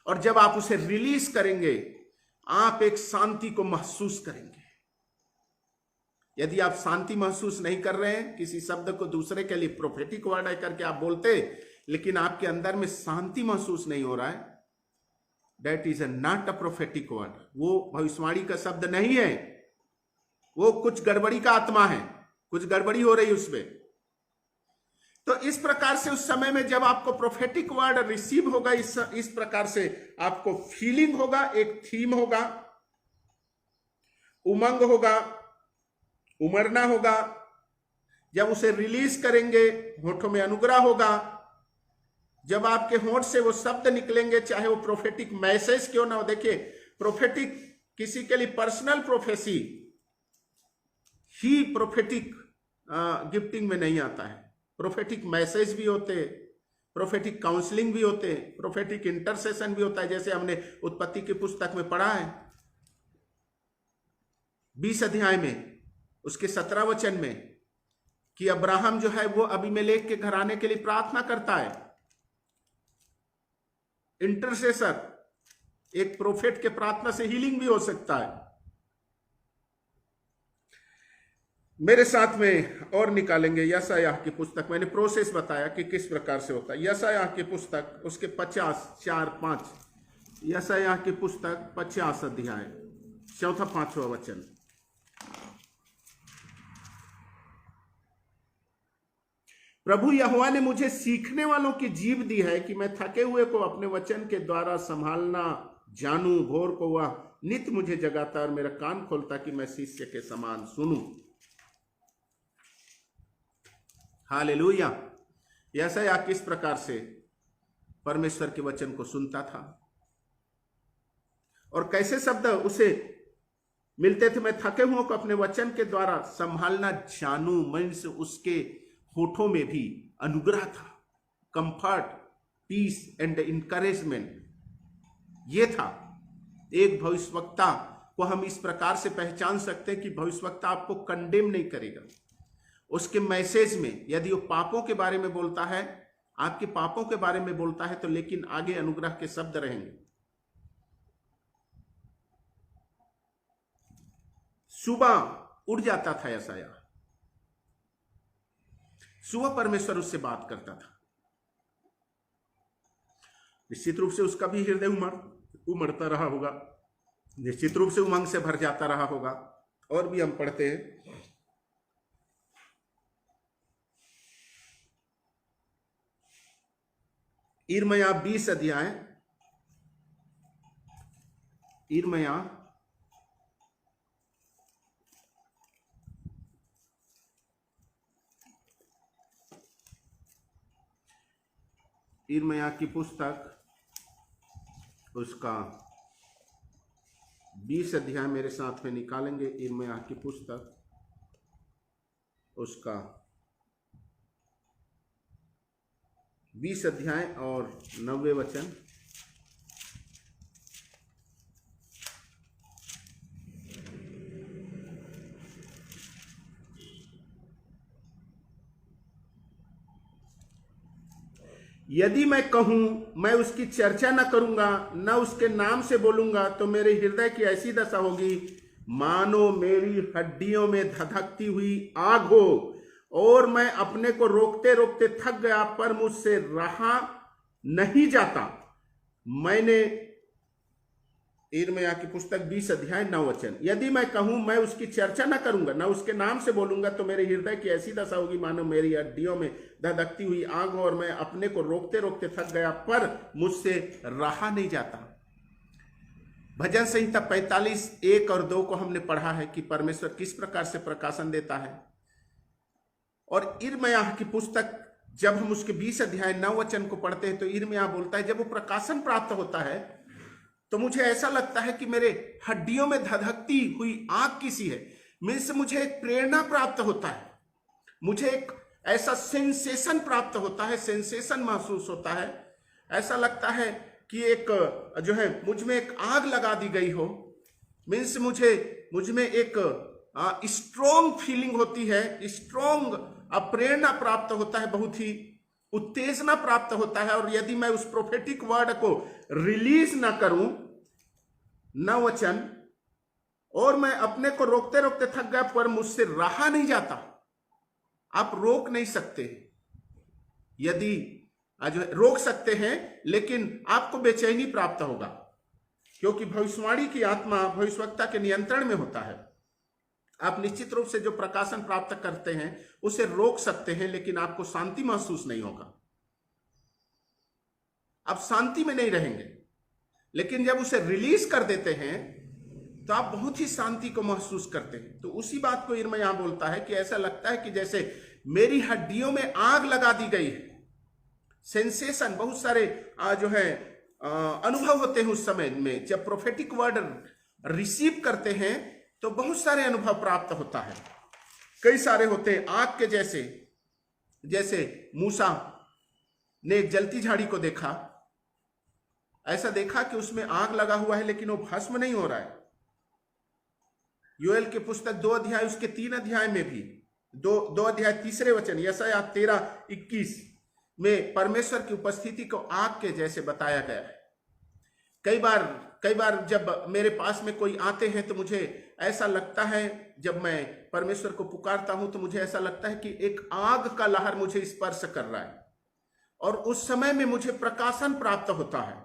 और जब आप उसे रिलीज करेंगे, आप एक शांति को महसूस करेंगे। यदि आप शांति महसूस नहीं कर रहे हैं, किसी शब्द को दूसरे के लिए प्रोफेटिक वर्ड है करके आप बोलते, लेकिन आपके अंदर में शांति महसूस नहीं हो रहा है, that is not a prophetic word. वो भविष्यवाणी का शब्द नहीं है, वो कुछ गड़बड़ी का आत्मा है, कुछ गड़बड़ी हो रही है उसमें। तो इस प्रकार से उस समय में जब आपको प्रोफेटिक वर्ड रिसीव होगा, इस प्रकार से आपको फीलिंग होगा, एक थीम होगा, उमंग होगा, उमड़ना होगा। जब उसे रिलीज करेंगे, होठों में अनुग्रह होगा। जब आपके होठ से वो शब्द निकलेंगे, चाहे वो प्रोफेटिक मैसेज क्यों ना हो। देखिए, प्रोफेटिक किसी के लिए पर्सनल प्रोफेसी ही प्रोफेटिक गिफ्टिंग में नहीं आता है। प्रोफेटिक मैसेज भी होते, प्रोफेटिक काउंसलिंग भी होते, प्रोफेटिक इंटरसेशन भी होता है। जैसे हमने उत्पत्ति की पुस्तक में पढ़ा है 20 अध्याय में, उसके 17 वचन में, कि अब्राहम जो है वो अबीमेलेक के घराने के लिए प्रार्थना करता है। इंटरसेसर, एक प्रोफेट के प्रार्थना से हीलिंग भी हो सकता है। मेरे साथ में और निकालेंगे यशायाह की पुस्तक। मैंने प्रोसेस बताया कि किस प्रकार से होता है। यशायाह की पुस्तक, उसके 50:4-5, यशायाह की पुस्तक 50 अध्याय 4-5वां वचन। प्रभु यहोवा ने मुझे सीखने वालों की जीभ दी है कि मैं थके हुए को अपने वचन के द्वारा संभालना जानूं। भोर को वह नित्य मुझे जगाता और मेरा कान खोलता कि मैं शिष्य के समान सुनूं। हालेलुया। यशायाह किस प्रकार से परमेश्वर के वचन को सुनता था और कैसे शब्द उसे मिलते थे। मैं थके हुए को अपने वचन के द्वारा संभालना जानूं। मन से उसके होठों में भी अनुग्रह था, कंफर्ट, पीस एंड इंकरेजमेंट, ये था। एक भविष्यवक्ता को हम इस प्रकार से पहचान सकते हैं कि भविष्यवक्ता आपको कंडेम नहीं करेगा। उसके मैसेज में यदि वो पापों के बारे में बोलता है आपके पापों के बारे में बोलता है तो लेकिन आगे अनुग्रह के शब्द रहेंगे। सुबह उठ जाता था यशायाह, सुबह परमेश्वर उससे बात करता था। निश्चित रूप से उसका भी हृदय उमड़ता रहा होगा, निश्चित रूप से उमंग से भर जाता रहा होगा। और भी हम पढ़ते हैं, यिर्मयाह 20 अध्याय, यिर्मयाह 'यिर्मयाह की पुस्तक उसका 20 अध्याय मेरे साथ में निकालेंगे। यिर्मयाह की पुस्तक उसका 20 अध्याय और 9वें वचन। यदि मैं कहूं मैं उसकी चर्चा न करूंगा, न उसके नाम से बोलूंगा, तो मेरे हृदय की ऐसी दशा होगी मानो मेरी हड्डियों में धधकती हुई आग हो, और मैं अपने को रोकते रोकते थक गया, पर मुझसे रहा नहीं जाता। मैंने यिर्मयाह की पुस्तक 20 अध्याय 9 वचन। यदि मैं कहूं मैं उसकी चर्चा न करूंगा, न उसके नाम से बोलूंगा, तो मेरे हृदय की ऐसी दशा होगी मानो मेरी हड्डियों में धधकती हुई आग हो, और मैं अपने को रोकते रोकते थक गया, पर मुझसे रहा नहीं जाता। भजन संहिता 45 1 और 2 को हमने पढ़ा है कि परमेश्वर किस प्रकार से प्रकाशन देता है। और यिर्मयाह की पुस्तक जब हम उसके 20 अध्याय 9 वचन को पढ़ते हैं तो यिर्मयाह बोलता है, जब वो प्रकाशन प्राप्त होता है तो मुझे ऐसा लगता है कि मेरे हड्डियों में धधकती हुई आग किसी है। मीन्स मुझे एक प्रेरणा प्राप्त होता है, मुझे एक ऐसा सेंसेशन प्राप्त होता है, सेंसेशन महसूस होता है। ऐसा लगता है कि एक जो है मुझ में एक आग लगा दी गई हो। मीन्स मुझ में एक स्ट्रॉन्ग फीलिंग होती है, स्ट्रॉन्ग प्रेरणा प्राप्त होता है, बहुत ही उत्तेजना प्राप्त होता है। और यदि मैं उस प्रोफेटिक वर्ड को रिलीज ना करूं, 9 वचन, और मैं अपने को रोकते रोकते थक गया, पर मुझसे रहा नहीं जाता। आप रोक नहीं सकते, यदि जो रोक सकते हैं लेकिन आपको बेचैनी प्राप्त होगा, क्योंकि भविष्यवाणी की आत्मा भविष्यवक्ता के नियंत्रण में होता है। आप निश्चित रूप से जो प्रकाशन प्राप्त करते हैं उसे रोक सकते हैं, लेकिन आपको शांति महसूस नहीं होगा, आप शांति में नहीं रहेंगे। लेकिन जब उसे रिलीज कर देते हैं तो आप बहुत ही शांति को महसूस करते हैं। तो उसी बात को यिर्मयाह बोलता है कि ऐसा लगता है कि जैसे मेरी हड्डियों में आग लगा दी गई है। सेंसेशन, बहुत सारे जो है अनुभव होते हैं उस समय में। जब प्रोफेटिक वर्ड रिसीव करते हैं तो बहुत सारे अनुभव प्राप्त होता है, कई सारे होते हैं। आग के जैसे मूसा ने एक जलती झाड़ी को देखा, ऐसा देखा कि उसमें आग लगा हुआ है लेकिन वो भस्म नहीं हो रहा है। योएल के पुस्तक 2 अध्याय उसके 3 अध्याय में भी 2 अध्याय 3 वचन, यशायाह 13:21 में परमेश्वर की उपस्थिति को आग के जैसे बताया गया है। कई बार जब मेरे पास में कोई आते हैं तो मुझे ऐसा लगता है, जब मैं परमेश्वर को पुकारता हूं तो मुझे ऐसा लगता है कि एक आग का लहर मुझे स्पर्श कर रहा है, और उस समय में मुझे प्रकाशन प्राप्त होता है।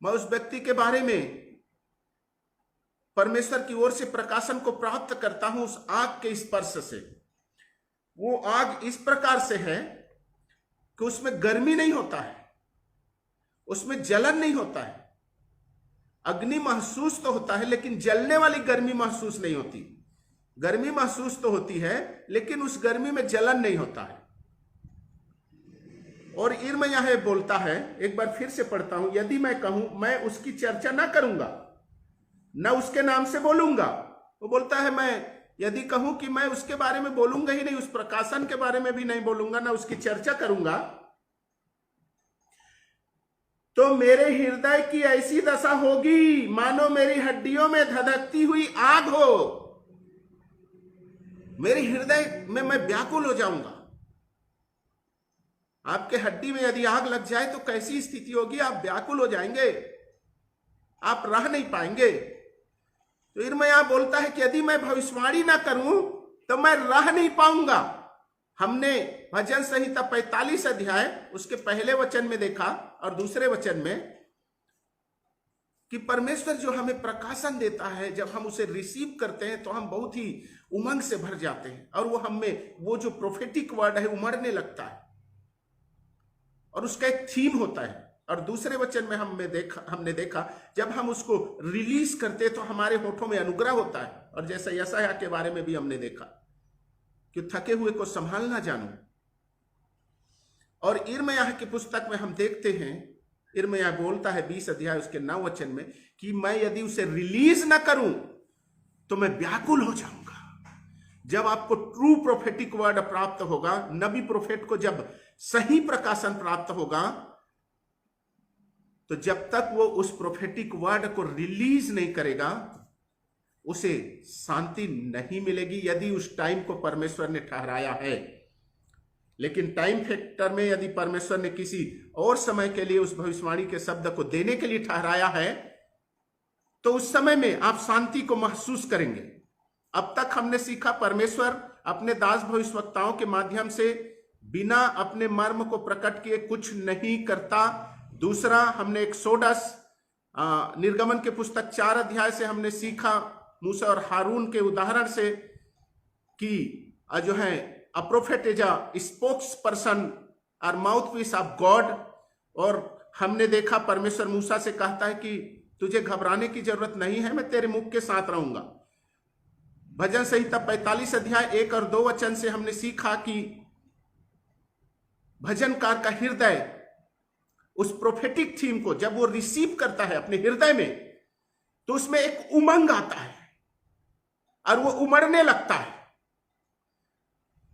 मैं उस व्यक्ति के बारे में परमेश्वर की ओर से प्रकाशन को प्राप्त करता हूं उस आग के स्पर्श से। वो आग इस प्रकार से है कि उसमें गर्मी नहीं होता है, उसमें जलन नहीं होता है। अग्नि महसूस तो होता है लेकिन जलने वाली गर्मी महसूस नहीं होती। गर्मी महसूस तो होती है लेकिन उस गर्मी में जलन नहीं होता है। और यिर्मयाह बोलता है, एक बार फिर से पढ़ता हूं, यदि मैं कहूं मैं उसकी चर्चा ना करूंगा, ना उसके नाम से बोलूंगा। वो बोलता है मैं यदि कहूं कि मैं उसके बारे में बोलूंगा ही नहीं, उस प्रकाशन के बारे में भी नहीं बोलूंगा, ना उसकी चर्चा करूंगा, तो मेरे हृदय की ऐसी दशा होगी मानो मेरी हड्डियों में धधकती हुई आग हो। मेरे हृदय में मैं व्याकुल हो जाऊंगा। आपके हड्डी में यदि आग लग जाए तो कैसी स्थिति होगी, आप व्याकुल हो जाएंगे, आप रह नहीं पाएंगे। तो यिर्मयाह बोलता है कि यदि मैं भविष्यवाणी ना करूं तो मैं रह नहीं पाऊंगा। हमने भजन संहिता 45 अध्याय उसके पहले वचन में देखा और दूसरे वचन में कि परमेश्वर जो हमें प्रकाशन देता है, जब हम उसे रिसीव करते हैं तो हम बहुत ही उमंग से भर जाते हैं और वो हमें वो जो प्रोफेटिक वर्ड है उमड़ने लगता है और उसका एक थीम होता है। और दूसरे वचन में हमने देखा जब हम उसको रिलीज करते हैं तो हमारे होठों में अनुग्रह होता है। और जैसा यशायाह के बारे में भी हमने देखा कि थके हुए को संभालना जानू। और यिर्मयाह की पुस्तक में हम देखते हैं, यिर्मयाह बोलता है 20 अध्याय उसके 9 वचन में कि मैं यदि उसे रिलीज ना करूं तो मैं व्याकुल हो जाऊंगा। जब आपको ट्रू प्रोफेटिक वर्ड प्राप्त होगा, नबी प्रोफेट को जब सही प्रकाशन प्राप्त होगा, तो जब तक वो उस प्रोफेटिक वर्ड को रिलीज नहीं करेगा उसे शांति नहीं मिलेगी, यदि उस टाइम को परमेश्वर ने ठहराया है। लेकिन टाइम फैक्टर में यदि परमेश्वर ने किसी और समय के लिए उस भविष्यवाणी के शब्द को देने के लिए ठहराया है तो उस समय में आप शांति को महसूस करेंगे। अब तक हमने सीखा परमेश्वर अपने दास भविष्यवक्ताओं के माध्यम से बिना अपने मर्म को प्रकट किए कुछ नहीं करता। दूसरा, हमने एक्सोडस निर्गमन के पुस्तक 4 अध्याय से हमने सीखा मूसा और हारून के उदाहरण से कि जो है a prophet is a spokesperson और माउथ पीस ऑफ गॉड। और हमने देखा परमेश्वर मूसा से कहता है कि तुझे घबराने की जरूरत नहीं है, मैं तेरे मुख के साथ रहूंगा। भजन संहिता 45 अध्याय 1 और 2 वचन से हमने सीखा कि भजनकार का हृदय उस प्रोफेटिक थीम को जब वो रिसीव करता है अपने हृदय में तो उसमें एक उमंग आता है और वो उमड़ने लगता है।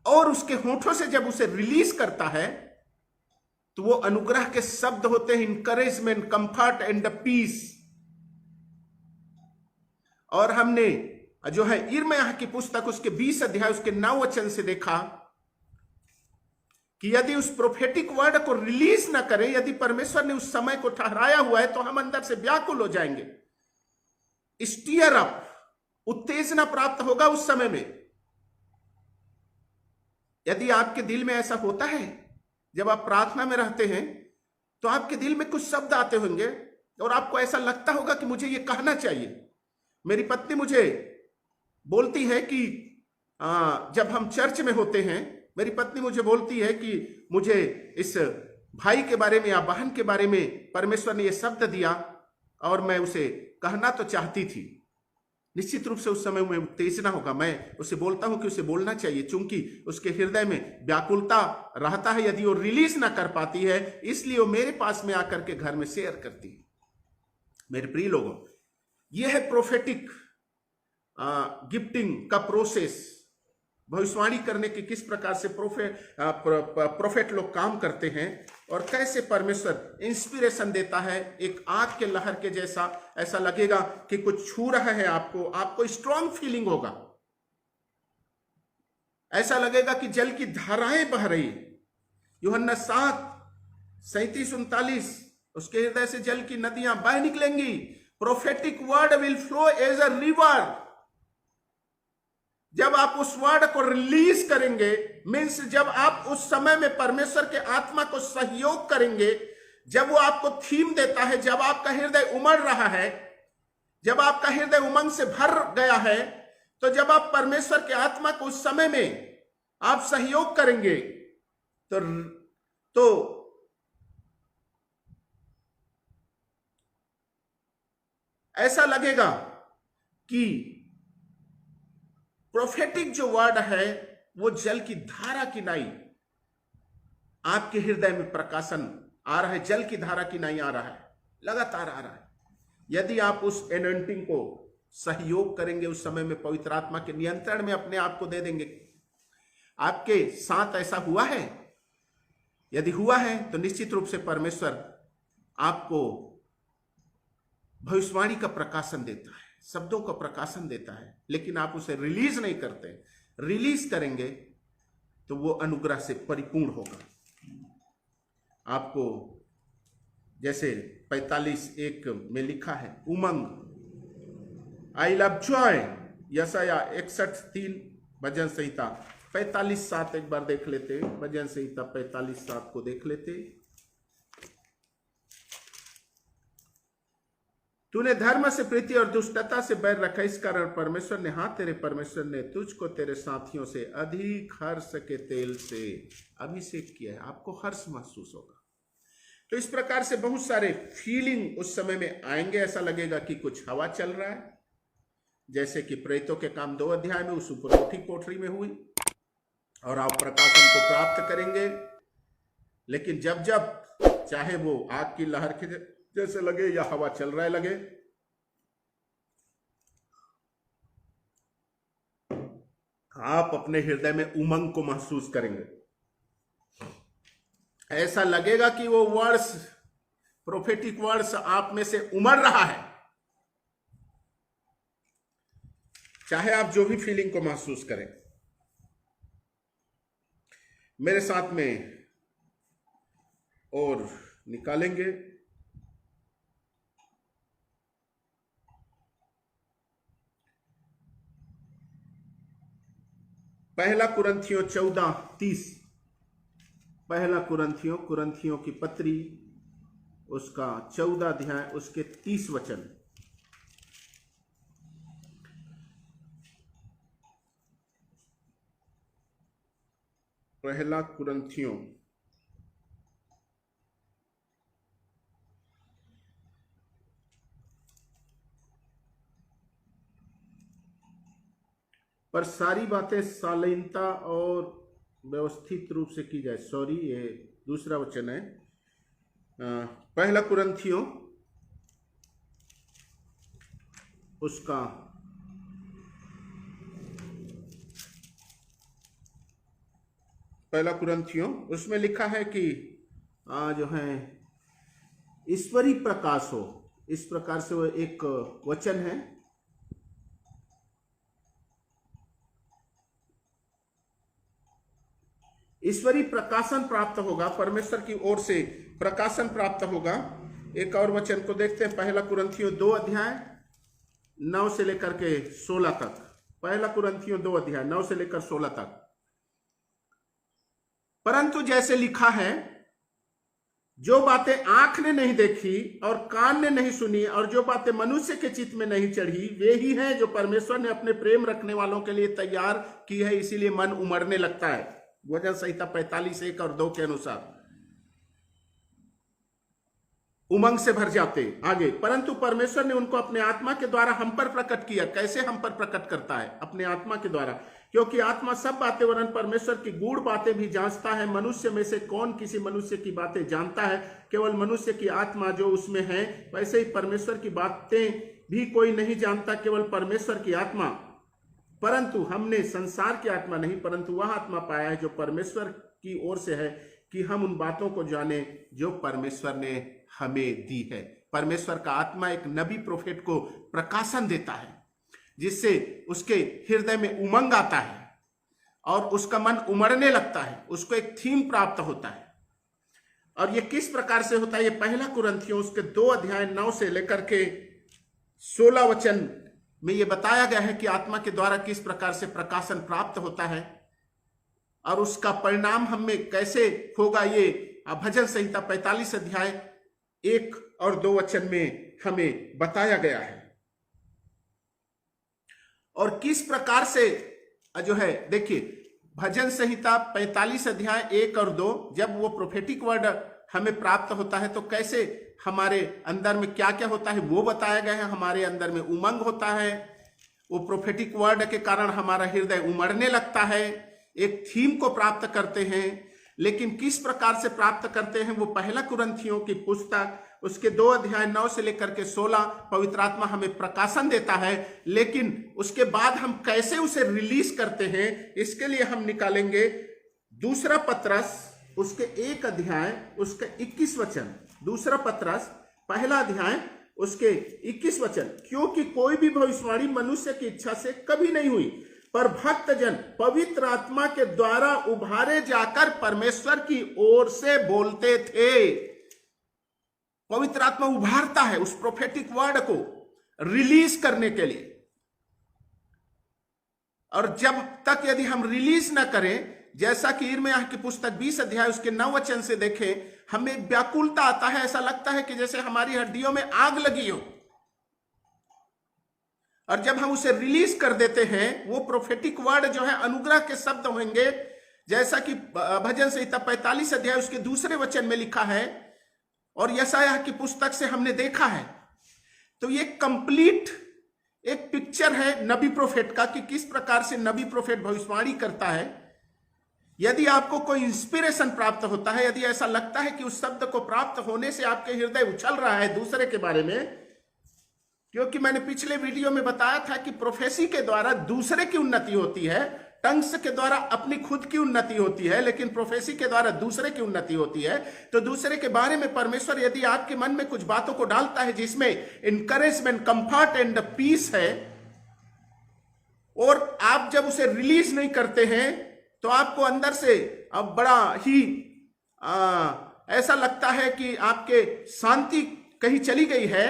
और उसके होठों से जब उसे रिलीज करता है तो वो अनुग्रह के शब्द होते हैं, इंकरेजमेंट, कंफर्ट एंड पीस। और हमने जो है यिर्मयाह की पुस्तक उसके 20 अध्याय उसके 9 वचन से देखा कि यदि उस प्रोफेटिक वर्ड को रिलीज ना करें, यदि परमेश्वर ने उस समय को ठहराया हुआ है तो हम अंदर से व्याकुल हो जाएंगे। स्टीयर अप, उत्तेजना प्राप्त होगा उस समय में। यदि आपके दिल में ऐसा होता है, जब आप प्रार्थना में रहते हैं तो आपके दिल में कुछ शब्द आते होंगे और आपको ऐसा लगता होगा कि मुझे ये कहना चाहिए। मेरी पत्नी मुझे बोलती है कि जब हम चर्च में होते हैं, मेरी पत्नी मुझे बोलती है कि मुझे इस भाई के बारे में या बहन के बारे में परमेश्वर ने ये शब्द दिया और मैं उसे कहना तो चाहती थी। निश्चित रूप से उस समय में उत्तेजना होगा। मैं उसे बोलता हूं कि उसे बोलना चाहिए, चूंकि उसके हृदय में व्याकुलता रहता है। यदि वो रिलीज ना कर पाती है, इसलिए वो मेरे पास में आकर के घर में शेयर करती है। मेरे प्रिय लोगों, यह है प्रोफेटिक गिफ्टिंग का प्रोसेस। भविष्यवाणी करने की किस प्रकार से प्रोफेट लोग काम करते हैं और कैसे परमेश्वर इंस्पिरेशन देता है। एक आग के लहर के जैसा, ऐसा लगेगा कि कुछ छू रहा है आपको स्ट्रॉन्ग फीलिंग होगा। ऐसा लगेगा कि जल की धाराएं बह रही। यूहन्ना 7:37-39, उसके हृदय से जल की नदियां बह निकलेंगी। Prophetic word will flow as a river. जब आप उस वर्ड को रिलीज करेंगे, मीन्स जब आप उस समय में परमेश्वर के आत्मा को सहयोग करेंगे, जब वो आपको थीम देता है, जब आपका हृदय उमड़ रहा है, जब आपका हृदय उमंग से भर गया है, तो जब आप परमेश्वर के आत्मा को उस समय में आप सहयोग करेंगे तो ऐसा लगेगा कि प्रोफेटिक जो वर्ड है वो जल की धारा की नाई आपके हृदय में प्रकाशन आ रहा है, जल की धारा की नाई आ रहा है, लगातार आ रहा है। यदि आप उस एनॉइंटिंग को सहयोग करेंगे, उस समय में पवित्र आत्मा के नियंत्रण में अपने आप को दे देंगे। आपके साथ ऐसा हुआ है? यदि हुआ है तो निश्चित रूप से परमेश्वर आपको भविष्यवाणी का प्रकाशन देता है, शब्दों का प्रकाशन देता है, लेकिन आप उसे रिलीज नहीं करते। रिलीज करेंगे तो वो अनुग्रह से परिपूर्ण होगा। आपको जैसे 45:1 में लिखा है उमंग, आई लव जॉय, यशाया 61:3, भजन संहिता 45:7 एक बार देख लेते, भजन संहिता 45:7 को देख लेते। तूने धर्म से प्रीति और दुष्टता से बैर रखा, इस कारण परमेश्वर ने, हाँ तेरे परमेश्वर ने तुझको तेरे साथियों से अधिक हर्ष के तेल से अभिषेक किया है। आपको हर्ष महसूस होगा। तो इस प्रकार से बहुत सारे फीलिंग उस समय में आएंगे। ऐसा लगेगा कि कुछ हवा चल रहा है, जैसे कि प्रेतों के काम 2 अध्याय में उस उपरोठी कोठरी में हुई, और आप प्रकाशन को प्राप्त करेंगे। लेकिन जब जब चाहे वो आग की लहर के जैसे लगे या हवा चल रहा है लगे, आप अपने हृदय में उमंग को महसूस करेंगे। ऐसा लगेगा कि वो वर्ड्स, प्रोफेटिक वर्ड्स आप में से उमड़ रहा है। चाहे आप जो भी फीलिंग को महसूस करें, मेरे साथ में और निकालेंगे। पहला कुरिन्थियों 14:30, पहला कुरिन्थियों की पत्री उसका 14 अध्याय उसके 30 वचन। पहला कुरिन्थियों पर सारी बातें शालीनता और व्यवस्थित रूप से की जाए। सॉरी, ये दूसरा वचन है। पहला कुरिन्थियों उसका पहला कुरिन्थियों उसमें लिखा है कि जो है ईश्वरी प्रकाश हो, इस प्रकार से वो एक वचन है। ईश्वरी प्रकाशन प्राप्त होगा, परमेश्वर की ओर से प्रकाशन प्राप्त होगा। एक और वचन को देखते हैं, पहला कुरिन्थियों 2 अध्याय 9 से लेकर के 16 तक। पहला कुरिन्थियों 2 अध्याय 9 से लेकर 16 तक। परंतु जैसे लिखा है, जो बातें आंख ने नहीं देखी और कान ने नहीं सुनी और जो बातें मनुष्य के चित्त में नहीं चढ़ी, वे ही हैं जो परमेश्वर ने अपने प्रेम रखने वालों के लिए तैयार की है। इसीलिए मन उमड़ने लगता है। भजन संहिता 45:1 और 2 के अनुसार उमंग से भर जाते। आगे, परंतु परमेश्वर ने उनको अपने आत्मा के द्वारा हम पर प्रकट किया। कैसे हम पर प्रकट करता है? अपने आत्मा के द्वारा, क्योंकि आत्मा सब बातें वरन परमेश्वर की गूढ़ बातें भी जांचता है। मनुष्य में से कौन किसी मनुष्य की बातें जानता है? केवल मनुष्य की आत्मा जो उसमें है। वैसे ही परमेश्वर की बातें भी कोई नहीं जानता, केवल परमेश्वर की आत्मा। परंतु हमने संसार की आत्मा नहीं, परंतु वह आत्मा पाया है जो परमेश्वर की ओर से है, कि हम उन बातों को जाने जो परमेश्वर ने हमें दी है। परमेश्वर का आत्मा एक नबी प्रोफेट को प्रकाशन देता है, जिससे उसके हृदय में उमंग आता है और उसका मन उमड़ने लगता है, उसको एक थीम प्राप्त होता है। और ये किस प्रकार से होता है? ये पहला कुरिन्थियों उसके 2 अध्याय 9 से लेकर के 16 वचन में ये बताया गया है कि आत्मा के द्वारा किस प्रकार से प्रकाशन प्राप्त होता है और उसका परिणाम हम में कैसे होगा। ये भजन संहिता 45 अध्याय 1 और 2 वचन में हमें बताया गया है। और किस प्रकार से जो है, देखिए भजन संहिता 45 अध्याय 1 और 2, जब वो प्रोफेटिक वर्ड हमें प्राप्त होता है तो कैसे हमारे अंदर में क्या क्या होता है वो बताया गया है। हमारे अंदर में उमंग होता है, वो प्रोफेटिक वर्ड के कारण हमारा हृदय उमड़ने लगता है, एक थीम को प्राप्त करते हैं। लेकिन किस प्रकार से प्राप्त करते हैं? वो पहला कुरिन्थियों की पुस्तक उसके 2 अध्याय 9 से लेकर के 16 पवित्र आत्मा हमें प्रकाशन देता है। लेकिन उसके बाद हम कैसे उसे रिलीज करते हैं, इसके लिए हम निकालेंगे दूसरा पत्रस उसके 1 अध्याय उसका 21 वचन। दूसरा पत्रस पहला अध्याय उसके 21 वचन। क्योंकि कोई भी भविष्यवाणी मनुष्य की इच्छा से कभी नहीं हुई, पर भक्तजन पवित्र आत्मा के द्वारा उभारे जाकर परमेश्वर की ओर से बोलते थे। पवित्र आत्मा उभारता है उस प्रोफेटिक वर्ड को रिलीज करने के लिए, और जब तक यदि हम रिलीज ना करें, जैसा कि यिर्मयाह की पुस्तक 20 अध्याय उसके 9 वचन से देखें, हमें व्याकुलता आता है, ऐसा लगता है कि जैसे हमारी हड्डियों में आग लगी हो। और जब हम उसे रिलीज कर देते हैं, वो प्रोफेटिक वर्ड जो है अनुग्रह के शब्द होंगे, जैसा कि भजन संहिता 45 अध्याय उसके 2 वचन में लिखा है और यशायाह की पुस्तक से हमने देखा है। तो ये कंप्लीट एक पिक्चर है नबी प्रोफेट का कि किस प्रकार से नबी प्रोफेट भविष्यवाणी करता है। यदि आपको कोई इंस्पिरेशन प्राप्त होता है, यदि ऐसा लगता है कि उस शब्द को प्राप्त होने से आपके हृदय उछल रहा है दूसरे के बारे में, क्योंकि मैंने पिछले वीडियो में बताया था कि प्रोफेसी के द्वारा दूसरे की उन्नति होती है, टंग्स के द्वारा अपनी खुद की उन्नति होती है, लेकिन प्रोफेसी के द्वारा दूसरे की उन्नति होती है। तो दूसरे के बारे में परमेश्वर यदि आपके मन में कुछ बातों को डालता है जिसमें इंकरेजमेंट, कंफर्ट एंड पीस है, और आप जब उसे रिलीज नहीं करते हैं तो आपको अंदर से अब बड़ा ही ऐसा लगता है कि आपके शांति कहीं चली गई है,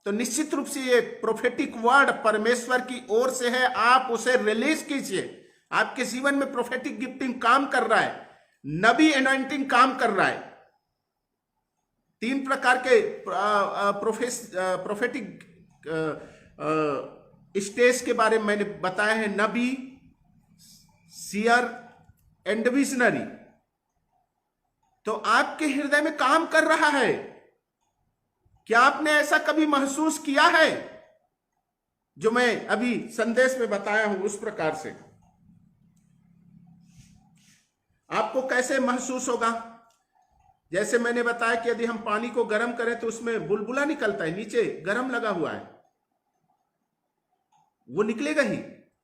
तो निश्चित रूप से ये प्रोफेटिक वर्ड परमेश्वर की ओर से है। आप उसे रिलीज कीजिए। आपके जीवन में प्रोफेटिक गिफ्टिंग काम कर रहा है, नबी एनॉइंटिंग काम कर रहा है। 3 प्रकार के प्रोफेटिक स्टेज के बारे में मैंने बताया है, नबी, सीयर एंड विजनरी। तो आपके हृदय में काम कर रहा है। क्या आपने ऐसा कभी महसूस किया है जो मैं अभी संदेश में बताया हूं उस प्रकार से? आपको कैसे महसूस होगा? जैसे मैंने बताया कि यदि हम पानी को गर्म करें तो उसमें बुलबुला निकलता है, नीचे गर्म लगा हुआ है, वो निकलेगा ही।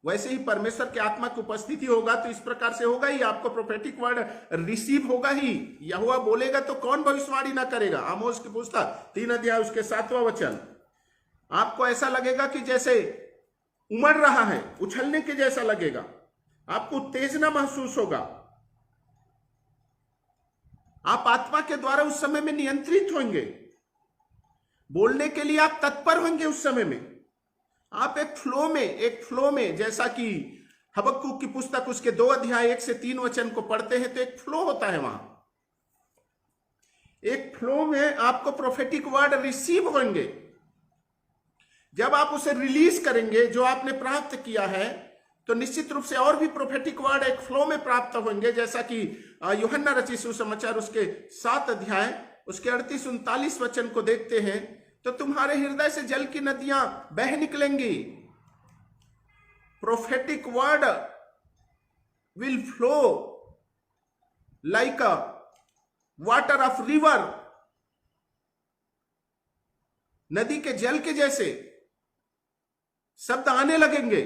वैसे ही परमेश्वर के आत्मा की उपस्थिति होगा तो इस प्रकार से होगा ही, आपको प्रोफेटिक वर्ड रिसीव होगा ही। यहोवा बोलेगा तो कौन भविष्यवाणी ना करेगा? आमोस की पुस्तक 3 अध्याय उसके 7वां वचन। आपको ऐसा लगेगा कि जैसे उमड़ रहा है, उछलने के जैसा लगेगा, आपको उत्तेजना महसूस होगा। आप आत्मा के द्वारा उस समय में नियंत्रित होंगे, बोलने के लिए आप तत्पर होंगे उस समय में। आप एक फ्लो में जैसा कि हबक्कुक की पुस्तक उसके 2 अध्याय 1 से 3 वचन को पढ़ते हैं तो एक फ्लो होता है वहां। एक फ्लो में आपको प्रोफेटिक वर्ड रिसीव होंगे। जब आप उसे रिलीज करेंगे जो आपने प्राप्त किया है, तो निश्चित रूप से और भी प्रोफेटिक वर्ड एक फ्लो में प्राप्त होंगे। जैसा कि यूहन्ना रचित सुसमाचार उसके 7 अध्याय उसके 38-39 वचन को देखते हैं, तो तुम्हारे हृदय से जल की नदियां बह निकलेंगी। Prophetic word will flow like a water of river. नदी के जल के जैसे शब्द आने लगेंगे।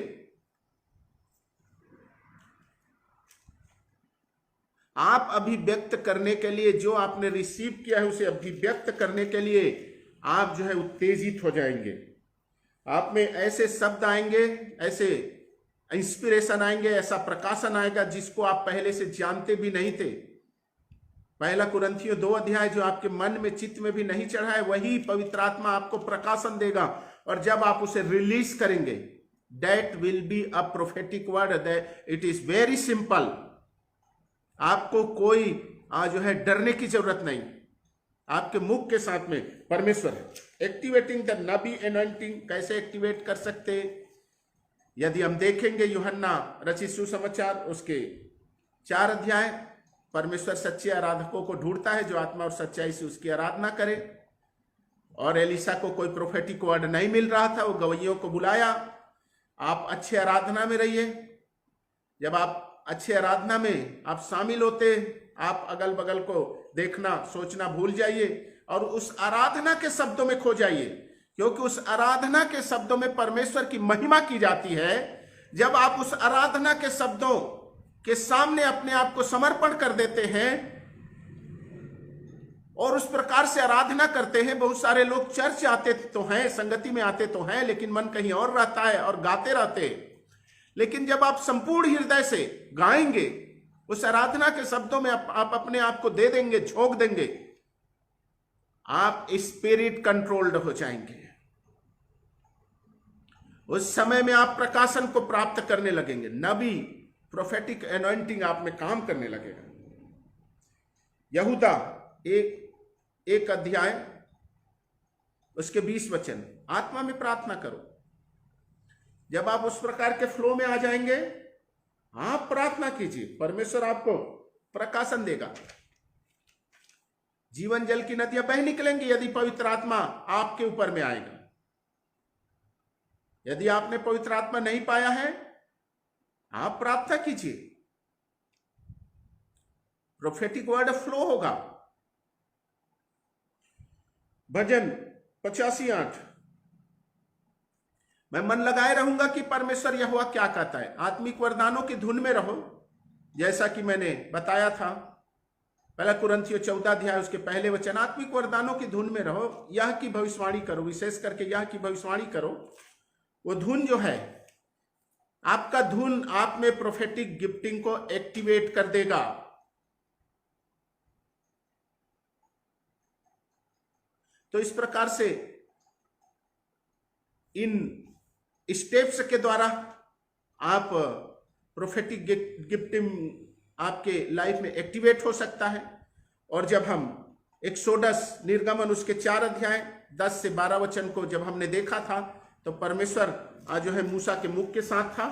आप अभिव्यक्त करने के लिए, जो आपने रिसीव किया है उसे अभिव्यक्त करने के लिए आप जो है उत्तेजित हो जाएंगे। आप में ऐसे शब्द आएंगे, ऐसे इंस्पिरेशन आएंगे, ऐसा प्रकाशन आएगा जिसको आप पहले से जानते भी नहीं थे। 1 कुरिन्थियों 2 अध्याय जो आपके मन में, चित्त में भी नहीं चढ़ा है, वही पवित्र आत्मा आपको प्रकाशन देगा। और जब आप उसे रिलीज करेंगे, that will be a prophetic word. That it is very simple. आपको कोई जो है डरने की जरूरत नहीं। आपके मुख के साथ में परमेश्वर है। एक्टिवेटिंग द नबी एनॉइंटिंग कैसे एक्टिवेट कर सकते? यदि हम देखेंगे यूहन्ना रचित सुसमाचार उसके 4 अध्याय, परमेश्वर सच्चे आराधकों को ढूंढता है जो आत्मा और सच्चाई से उसकी आराधना करे। और एलिसा को कोई प्रोफेटिक वर्ड नहीं मिल रहा था, वो गवैयों को बुलाया, आप अच्छे आराधना में रहिए। जब आप अच्छे आराधना में आप शामिल होते, आप अगल बगल को देखना सोचना भूल जाइए और उस आराधना के शब्दों में खो जाइए, क्योंकि उस आराधना के शब्दों में परमेश्वर की महिमा की जाती है। जब आप उस आराधना के शब्दों के सामने अपने आप को समर्पण कर देते हैं और उस प्रकार से आराधना करते हैं। बहुत सारे लोग चर्च आते तो हैं, संगति में आते तो हैं, लेकिन मन कहीं और रहता है और गाते रहते हैं। लेकिन जब आप संपूर्ण हृदय से गाएंगे, उस आराधना के शब्दों में आप अपने आप को दे देंगे, झोंक देंगे, आप स्पिरिट कंट्रोल्ड हो जाएंगे। उस समय में आप प्रकाशन को प्राप्त करने लगेंगे, नबी प्रोफेटिक एनॉइंटिंग आप में काम करने लगेगा। यहूदा एक अध्याय उसके 20 वचन, आत्मा में प्रार्थना करो। जब आप उस प्रकार के फ्लो में आ जाएंगे, आप प्रार्थना कीजिए, परमेश्वर आपको प्रकाशन देगा। जीवन जल की नदियां बह निकलेंगी यदि पवित्र आत्मा आपके ऊपर में आएगा। यदि आपने पवित्र आत्मा नहीं पाया है, आप प्रार्थना कीजिए, प्रोफेटिक वर्ड फ्लो होगा। भजन 85:8, मैं मन लगाए रहूंगा कि परमेश्वर यहोवा क्या कहता है। आत्मिक वरदानों की धुन में रहो, जैसा कि मैंने बताया था। पहला कुरिन्थियों 14 अध्याय उसके पहले वचन, आत्मिक वरदानों की धुन में रहो, यह की भविष्यवाणी करो, विशेष करके यह की भविष्यवाणी करो। वो धुन जो है, आपका धुन आप में प्रोफेटिक गिफ्टिंग को एक्टिवेट कर देगा। तो इस प्रकार से इन स्टेप्स के द्वारा आप प्रोफेटिक गिफ्टिंग आपके लाइफ में एक्टिवेट हो सकता है। और जब हम एक्सोडस निर्गमन उसके 4 अध्याय 10 से 12 वचन को जब हमने देखा था, तो परमेश्वर जो है मूसा के मुख के साथ था,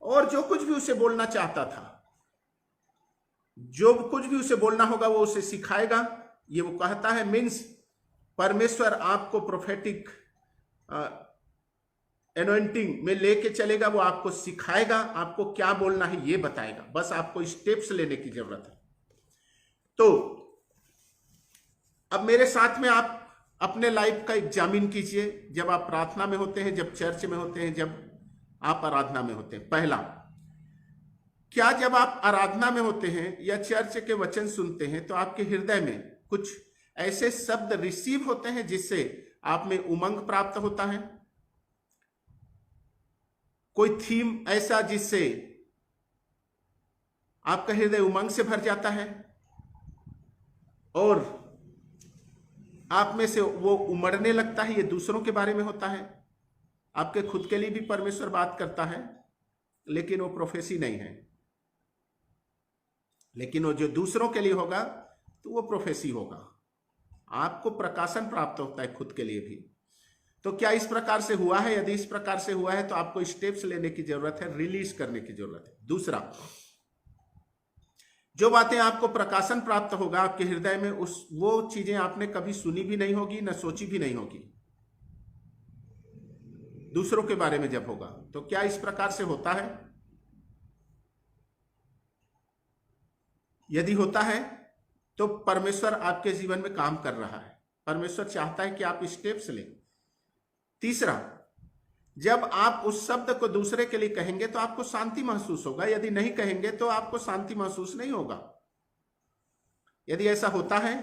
और जो कुछ भी उसे बोलना चाहता था, जो कुछ भी उसे बोलना होगा वो उसे सिखाएगा। ये वो कहता है, मीन्स परमेश्वर आपको प्रोफेटिक एनॉइंटिंग में लेके चलेगा, वो आपको सिखाएगा, आपको क्या बोलना है ये बताएगा, बस आपको स्टेप्स लेने की जरूरत है। तो अब मेरे साथ में आप अपने लाइफ का एग्जामिन कीजिए, जब आप प्रार्थना में होते हैं, जब चर्च में होते हैं, जब आप आराधना में होते हैं। पहला, क्या जब आप आराधना में होते हैं या चर्च के वचन सुनते हैं तो आपके हृदय में कुछ ऐसे शब्द रिसीव होते हैं जिससे आप में उमंग प्राप्त होता है? कोई थीम ऐसा जिससे आपका हृदय उमंग से भर जाता है और आप में से वो उमड़ने लगता है? ये दूसरों के बारे में होता है, आपके खुद के लिए भी परमेश्वर बात करता है, लेकिन वो प्रोफेसी नहीं है। लेकिन वो जो दूसरों के लिए होगा तो वो प्रोफेसी होगा। आपको प्रकाशन प्राप्त होता है खुद के लिए भी। तो क्या इस प्रकार से हुआ है? यदि इस प्रकार से हुआ है तो आपको स्टेप्स लेने की जरूरत है, रिलीज करने की जरूरत है। दूसरा, जो बातें आपको प्रकाशन प्राप्त होगा आपके हृदय में, वो चीजें आपने कभी सुनी भी नहीं होगी, न सोची भी नहीं होगी। दूसरों के बारे में जब होगा तो क्या इस प्रकार से होता है? यदि होता है तो परमेश्वर आपके जीवन में काम कर रहा है। परमेश्वर चाहता है कि आप स्टेप्स लें। तीसरा, जब आप उस शब्द को दूसरे के लिए कहेंगे तो आपको शांति महसूस होगा, यदि नहीं कहेंगे तो आपको शांति महसूस नहीं होगा। यदि ऐसा होता है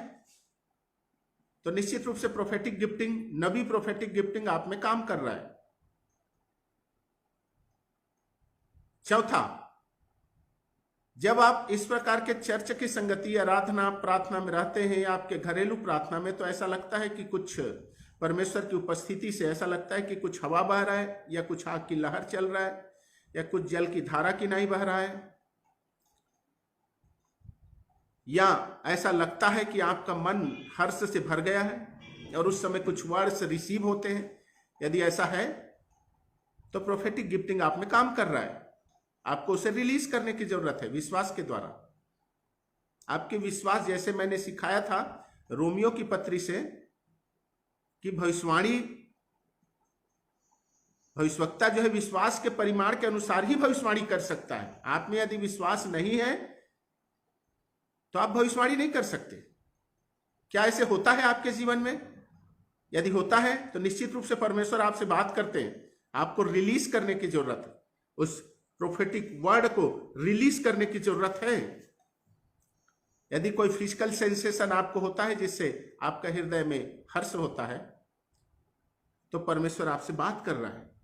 तो निश्चित रूप से प्रोफेटिक गिफ्टिंग, नबी प्रोफेटिक गिफ्टिंग आप में काम कर रहा है। चौथा, जब आप इस प्रकार के चर्च की संगति, आराधना, प्रार्थना में रहते हैं या आपके घरेलू प्रार्थना में, तो ऐसा लगता है कि कुछ परमेश्वर की उपस्थिति से ऐसा लगता है कि कुछ हवा बह रहा है, या कुछ आग की लहर चल रहा है, या कुछ जल की धारा की नहीं बह रहा है, या ऐसा लगता है कि आपका मन हर्ष से भर गया है और उस समय कुछ वर्ड्स रिसीव होते हैं। यदि ऐसा है तो प्रोफेटिक गिफ्टिंग आप में काम कर रहा है। आपको उसे रिलीज करने की जरूरत है विश्वास के द्वारा। आपके विश्वास, जैसे मैंने सिखाया था रोमियो की पत्री से, कि भविष्यवक्ता जो है विश्वास के परिमाण के अनुसार ही भविष्यवाणी कर सकता है। आप में यदि विश्वास नहीं है तो आप भविष्यवाणी नहीं कर सकते। क्या ऐसे होता है आपके जीवन में? यदि होता है तो निश्चित रूप से परमेश्वर आपसे बात करते हैं। आपको रिलीज करने की जरूरत है, उस प्रोफेटिक वर्ड को रिलीज करने की जरूरत है। यदि कोई फिजिकल सेंसेशन आपको होता है जिससे आपका हृदय में हर्ष होता है, तो परमेश्वर आपसे बात कर रहा है।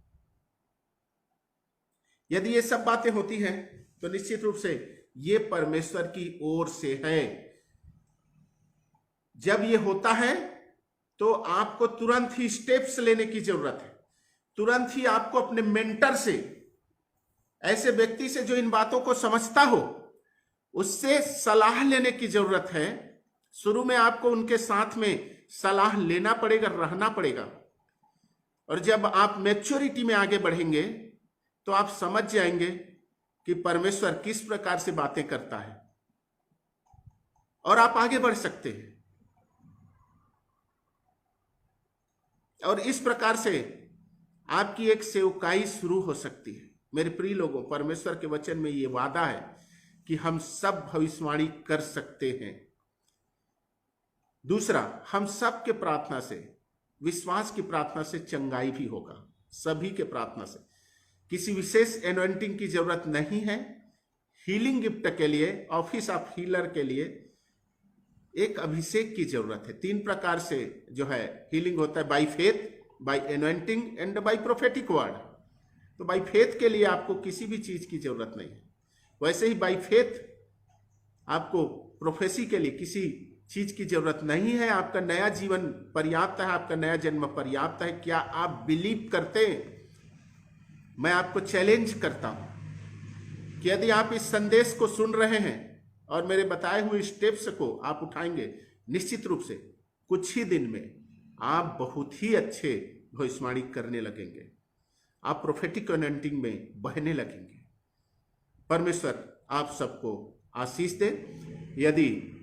यदि ये सब बातें होती हैं तो निश्चित रूप से ये परमेश्वर की ओर से है। जब ये होता है तो आपको तुरंत ही स्टेप्स लेने की जरूरत है। तुरंत ही आपको अपने मेंटर से, ऐसे व्यक्ति से जो इन बातों को समझता हो, उससे सलाह लेने की जरूरत है। शुरू में आपको उनके साथ में सलाह लेना पड़ेगा, रहना पड़ेगा। और जब आप मैच्योरिटी में आगे बढ़ेंगे तो आप समझ जाएंगे कि परमेश्वर किस प्रकार से बातें करता है और आप आगे बढ़ सकते हैं। और इस प्रकार से आपकी एक सेवकाई शुरू हो सकती है। मेरे प्रिय लोगों, परमेश्वर के वचन में यह वादा है कि हम सब भविष्यवाणी कर सकते हैं। दूसरा, हम सब के प्रार्थना से, विश्वास की प्रार्थना से चंगाई भी होगा। सभी के प्रार्थना से, किसी विशेष एनॉइंटिंग की जरूरत नहीं है। हीलिंग गिफ्ट के लिए, ऑफिस ऑफ हीलर के लिए एक अभिषेक की जरूरत है। 3 प्रकार से जो है हीलिंग होता है, by faith, by anointing and by prophetic word. तो बाय फेथ के लिए आपको किसी भी चीज की जरूरत नहीं है। वैसे ही बाय फेथ आपको प्रोफेसी के लिए किसी चीज की जरूरत नहीं है। आपका नया जीवन पर्याप्त है, आपका नया जन्म पर्याप्त है। क्या आप बिलीव करते हैं? मैं आपको चैलेंज करता हूं कि यदि आप इस संदेश को सुन रहे हैं और मेरे बताए हुए स्टेप्स को आप उठाएंगे, निश्चित रूप से कुछ ही दिन में आप बहुत ही अच्छे भविष्यवाणी करने लगेंगे। आप प्रोफेटिक अनॉइंटिंग में बहने लगेंगे। परमेश्वर आप सबको आशीष दे। यदि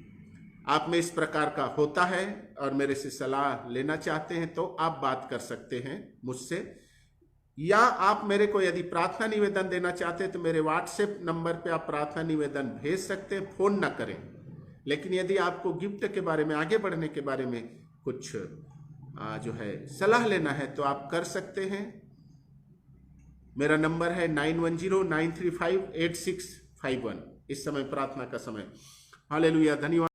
आप में इस प्रकार का होता है और मेरे से सलाह लेना चाहते हैं तो आप बात कर सकते हैं मुझसे, या आप मेरे को यदि प्रार्थना निवेदन देना चाहते हैं तो मेरे व्हाट्सएप नंबर पे आप प्रार्थना निवेदन भेज सकते हैं। फोन ना करें। लेकिन यदि आपको गिफ्ट के बारे में, आगे बढ़ने के बारे में कुछ जो है सलाह लेना है तो आप कर सकते हैं। मेरा नंबर है 9109358651। इस समय प्रार्थना का समय। हालेलुया, धन्यवाद।